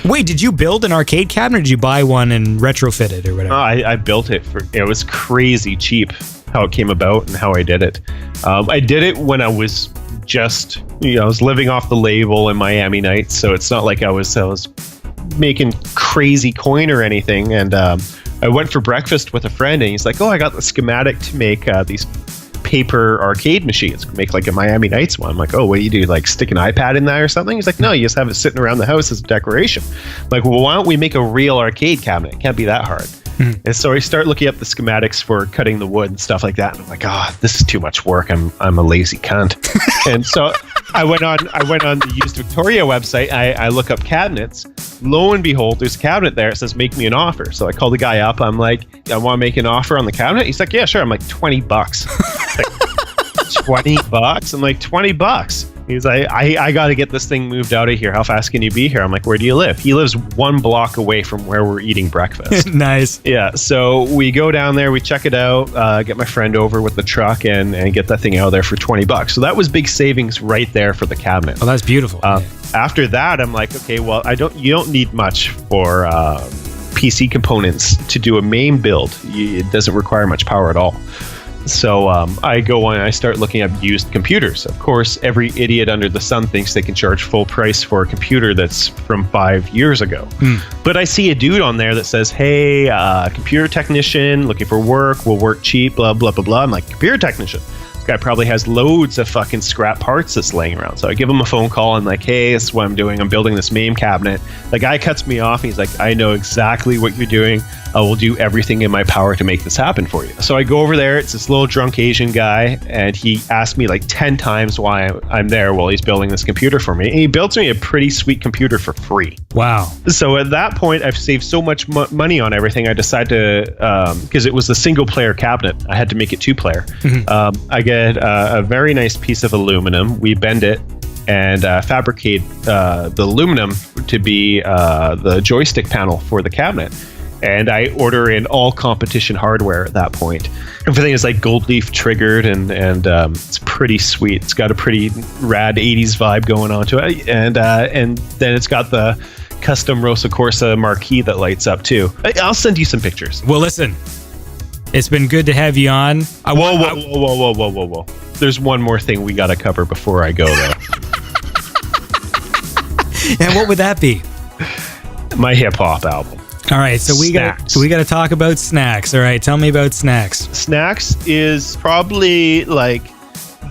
Wait, did you build an arcade cabinet, or did you buy one and retrofit it or whatever? I built it it was crazy cheap how it came about and how I did it. I did it when I was just, I was living off the label in Miami Nights, so it's not like I was making crazy coin or anything. And I went for breakfast with a friend, and he's like, "Oh, I got the schematic to make these paper arcade machines. Make like a Miami Nights one." I'm like, "Oh, what do you do? Like stick an iPad in there or something?" He's like, "No, you just have it sitting around the house as a decoration." I'm like, "Well, why don't we make a real arcade cabinet? It can't be that hard." And so I start looking up the schematics for cutting the wood and stuff like that. And I'm like, this is too much work. I'm a lazy cunt. And so I went on the Used Victoria website. I look up cabinets. Lo and behold, there's a cabinet there. It says, "Make me an offer." So I call the guy up. I'm like, "I want to make an offer on the cabinet." He's like, "Yeah, sure." I'm like, $20. Like, $20? I'm like, $20. He's like, I got to get this thing moved out of here. How fast can you be here? I'm like, "Where do you live?" He lives 1 block away from where we're eating breakfast. Nice. Yeah, so we go down there, we check it out, get my friend over with the truck and get that thing out of there for $20. So that was big savings right there for the cabinet. Oh, that's beautiful. After that, I'm like, okay, well, you don't need much for PC components to do a main build. It doesn't require much power at all. So I go and I start looking up used computers. Of course, every idiot under the sun thinks they can charge full price for a computer that's from 5 years ago. But I see a dude on there that says, "Hey, computer technician, looking for work, will work cheap, blah, blah, blah, blah." I'm like, "Computer technician? This guy probably has loads of fucking scrap parts that's laying around." So I give him a phone call and like, "Hey, this is what I'm doing. I'm building this MAME cabinet." The guy cuts me off. He's like, "I know exactly what you're doing. I will do everything in my power to make this happen for you." So I go over there. It's this little drunk Asian guy, and he asked me like 10 times why I'm there while he's building this computer for me. And he built me a pretty sweet computer for free. Wow. So at that point, I've saved so much money on everything. I decided to, because it was a single player cabinet, I had to make it 2-player. I get a very nice piece of aluminum. We bend it and fabricate the aluminum to be the joystick panel for the cabinet. And I order in all competition hardware at that point. Everything is like gold leaf triggered, and it's pretty sweet. It's got a pretty rad 80s vibe going on to it. And then it's got the custom Rosa Corsa marquee that lights up too. I'll send you some pictures. Well, listen, it's been good to have you on. Whoa. There's one more thing we got to cover before I go though. And what would that be? My hip hop album. All right, so we got to talk about Snacks. All right, tell me about Snacks. Snacks is probably like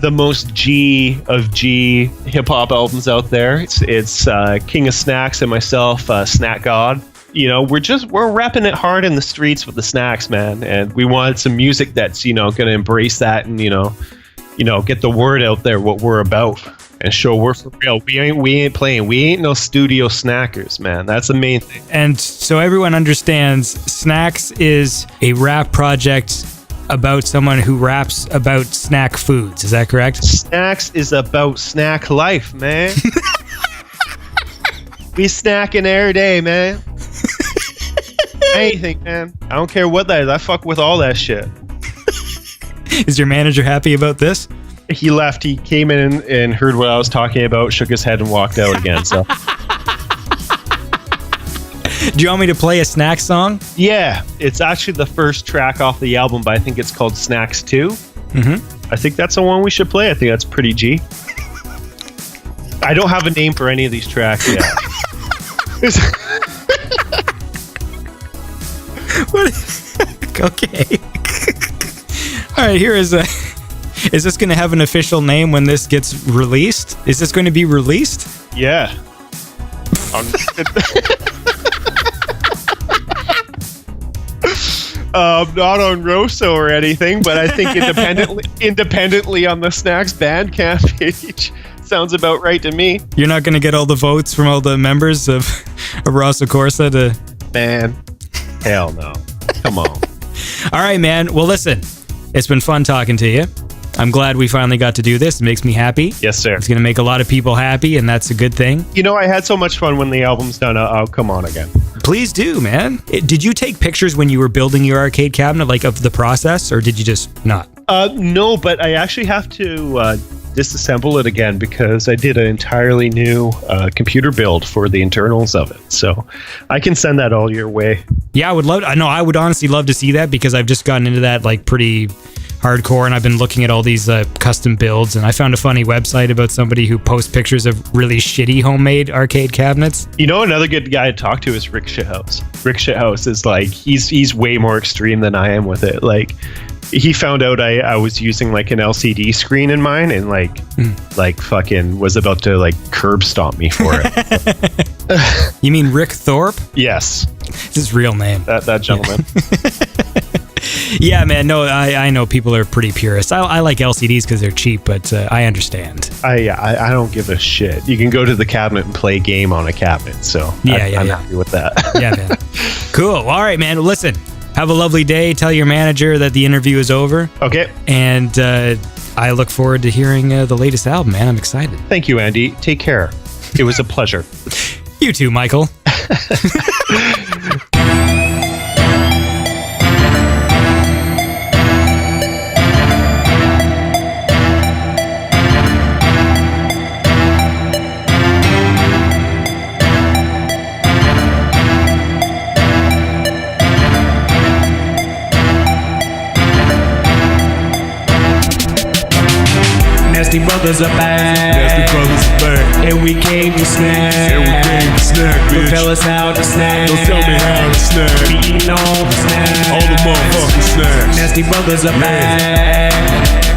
the most G of G hip hop albums out there. It's King of Snacks and myself, Snack God. We're repping it hard in the streets with the Snacks, man, and we wanted some music that's going to embrace that and get the word out there what we're about. And show we're for real. We ain't playing. We ain't no studio snackers, man. That's the main thing. And so everyone understands, Snacks is a rap project about someone who raps about snack foods. Is that correct? Snacks is about snack life, man. We snacking every day, man. Anything, man. I don't care what that is. I fuck with all that shit. Is your manager happy about this? He left. He came in and heard what I was talking about, shook his head, and walked out again. So, do you want me to play a Snack song? Yeah, it's actually the first track off the album, but I think it's called Snacks 2. I think that's the one we should play. I think that's pretty G. I don't have a name for any of these tracks yet. Okay. All right, here is a... Is this going to have an official name when this gets released? Is this going to be released? Yeah. Not on Rosso or anything, but I think independently on the Snacks Bandcamp page. Sounds about right to me. You're not going to get all the votes from all the members of Rosso Corsa to... Man, hell no. Come on. All right, man. Well, listen, it's been fun talking to you. I'm glad we finally got to do this. It makes me happy. Yes, sir. It's going to make a lot of people happy, and that's a good thing. You know, I had so much fun when the album's done. I'll come on again. Please do, man. Did you take pictures when you were building your arcade cabinet, like of the process, or did you just not? No, but I actually have to disassemble it again because I did an entirely new computer build for the internals of it. So I can send that all your way. Yeah, I would love. No, I would honestly love to see that because I've just gotten into that like pretty hardcore, and I've been looking at all these custom builds, and I found a funny website about somebody who posts pictures of really shitty homemade arcade cabinets. You know, another good guy to talk to is Rick Shithouse. Rick Shithouse is like he's way more extreme than I am with it. Like, he found out I was using like an LCD screen in mine, and like fucking was about to like curb stomp me for it. You mean Rick Thorpe? Yes. It's his real name. That gentleman. Yeah, man. No, I know people are pretty purists. I like LCDs because they're cheap, but I understand. I don't give a shit. You can go to the cabinet and play a game on a cabinet. So I'm happy with that. Yeah, man. Cool. All right, man. Listen, have a lovely day. Tell your manager that the interview is over. Okay. And I look forward to hearing the latest album, man. I'm excited. Thank you, Andy. Take care. It was a pleasure. You too, Michael. Nasty brothers are back. And we came to snack. Bitch. Don't tell us how to snack. Don't tell me how to snack. We eating all the snacks. All the motherfucking snacks. Nasty brothers are back.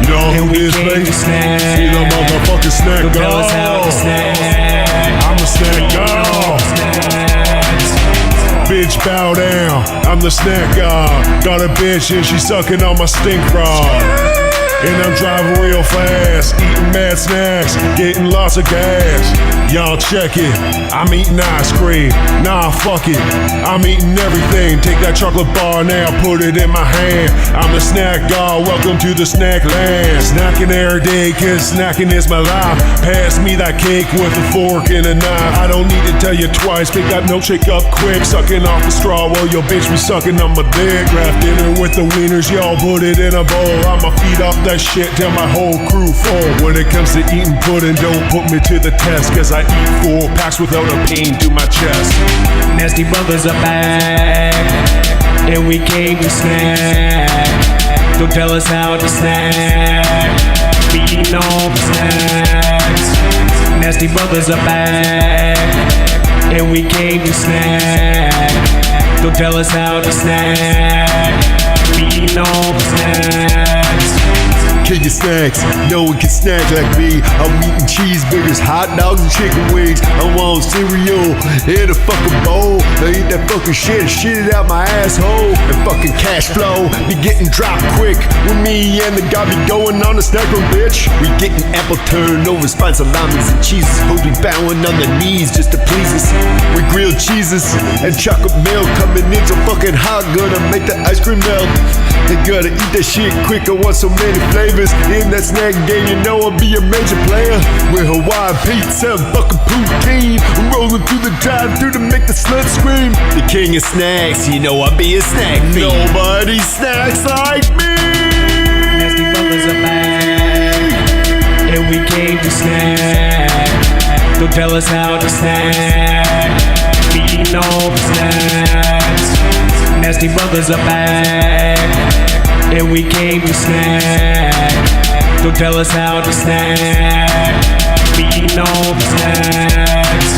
You know And who we this, came baby? to snack. See the motherfucking snack Don't dog. tell us how to snack. I'm a snack dog. Bitch, bow down. I'm the snack god. Got a bitch and she sucking on my stink frog. And I'm driving real fast, eating mad snacks, getting lots of gas. Y'all check it, I'm eating ice cream. Nah, fuck it, I'm eating everything. Take that chocolate bar now, put it in my hand. I'm the snack god, welcome to the snack land. Snacking every day, cause snacking is my life. Pass me that cake with a fork and a knife. I don't need to tell you twice, pick that milkshake up quick. Sucking off the straw while your bitch be sucking on my dick. Grab dinner with the wieners, y'all put it in a bowl. I'ma feed off that shit till my whole crew full. When it comes to eating pudding, don't put me to the test, cause I eat 4 packs without a pain through my chest. Nasty brothers are back. And we came to snack. Don't tell us how to snack. We eating all the snacks. Nasty brothers are back. And we came to snack. Don't tell us how to snack. We eating all the snacks. King of snacks, no one can snack like me. I'm eating cheeseburgers, hot dogs, and chicken wings. I want cereal in a fucking bowl. I eat that fucking shit and shit it out my asshole. And fucking cash flow be getting dropped quick. With me and the guy be going on a snack room, bitch. We getting apple turnovers, fine salamis and cheeses. Hoes be bowing on their knees just to please us. We grilled cheeses and chocolate milk coming in so fucking hot, gonna make the ice cream melt. They gotta eat that shit quick, I want so many flavors. In that snack game, you know I'll be a major player. With Hawaiian pizza and fucking poutine. I'm rolling through the drive-thru to make the slut scream. The king of snacks, you know I'll be a snack fiend. Nobody snacks like me. Nasty brothers are back. And we came to snack. Don't tell us how to snack. We eating all the snacks. Nasty brothers are back. And we came to snack. Don't tell us how to snack. We eating all the snacks.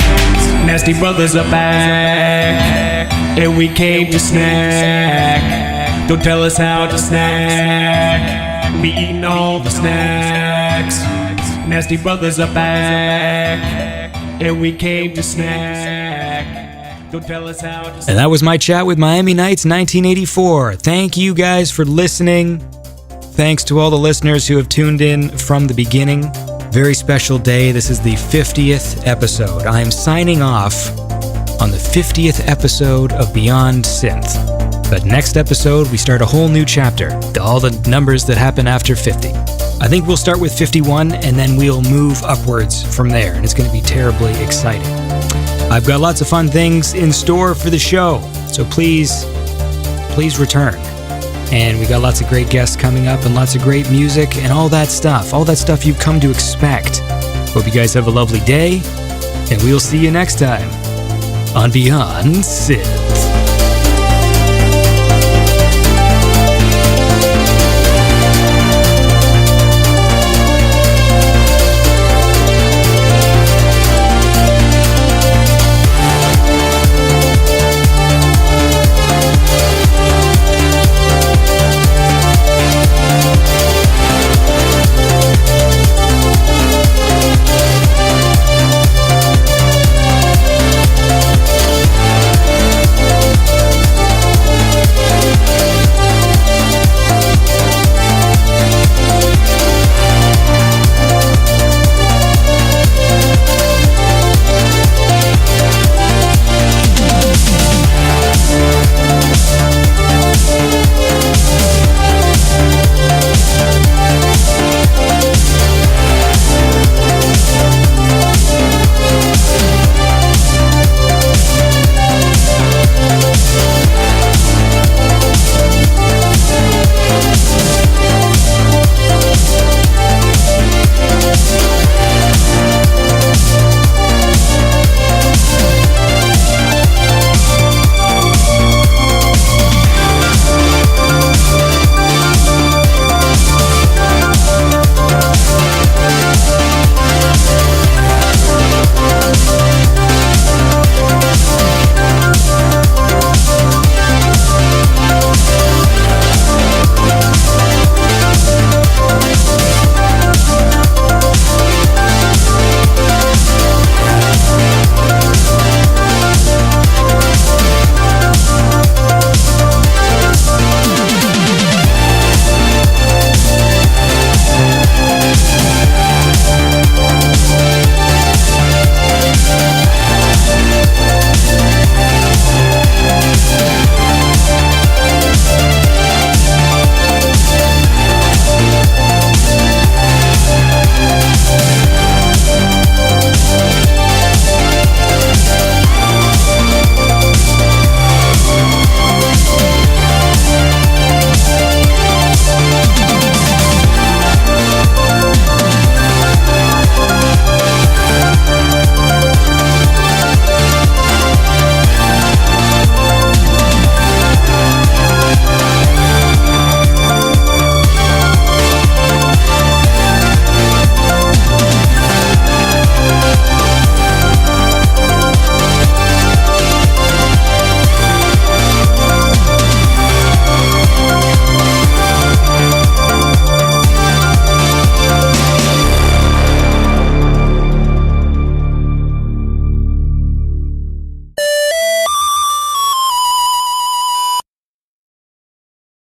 Nasty brothers are back. And we came to snack. Don't tell us how to snack. We eating all the snacks. Nasty brothers are back. And we came to snack. Don't tell us how to And that was my chat with Miami Nights 1984. Thank you guys for listening. Thanks to all the listeners who have tuned in from the beginning. Very special day. This is the 50th episode. I am signing off on the 50th episode of Beyond Synth. But next episode, we start a whole new chapter. All the numbers that happen after 50. I think we'll start with 51, and then we'll move upwards from there. And it's going to be terribly exciting. I've got lots of fun things in store for the show. So please return. And we got lots of great guests coming up and lots of great music and all that stuff. All that stuff you've come to expect. Hope you guys have a lovely day. And we'll see you next time on Beyond Synth.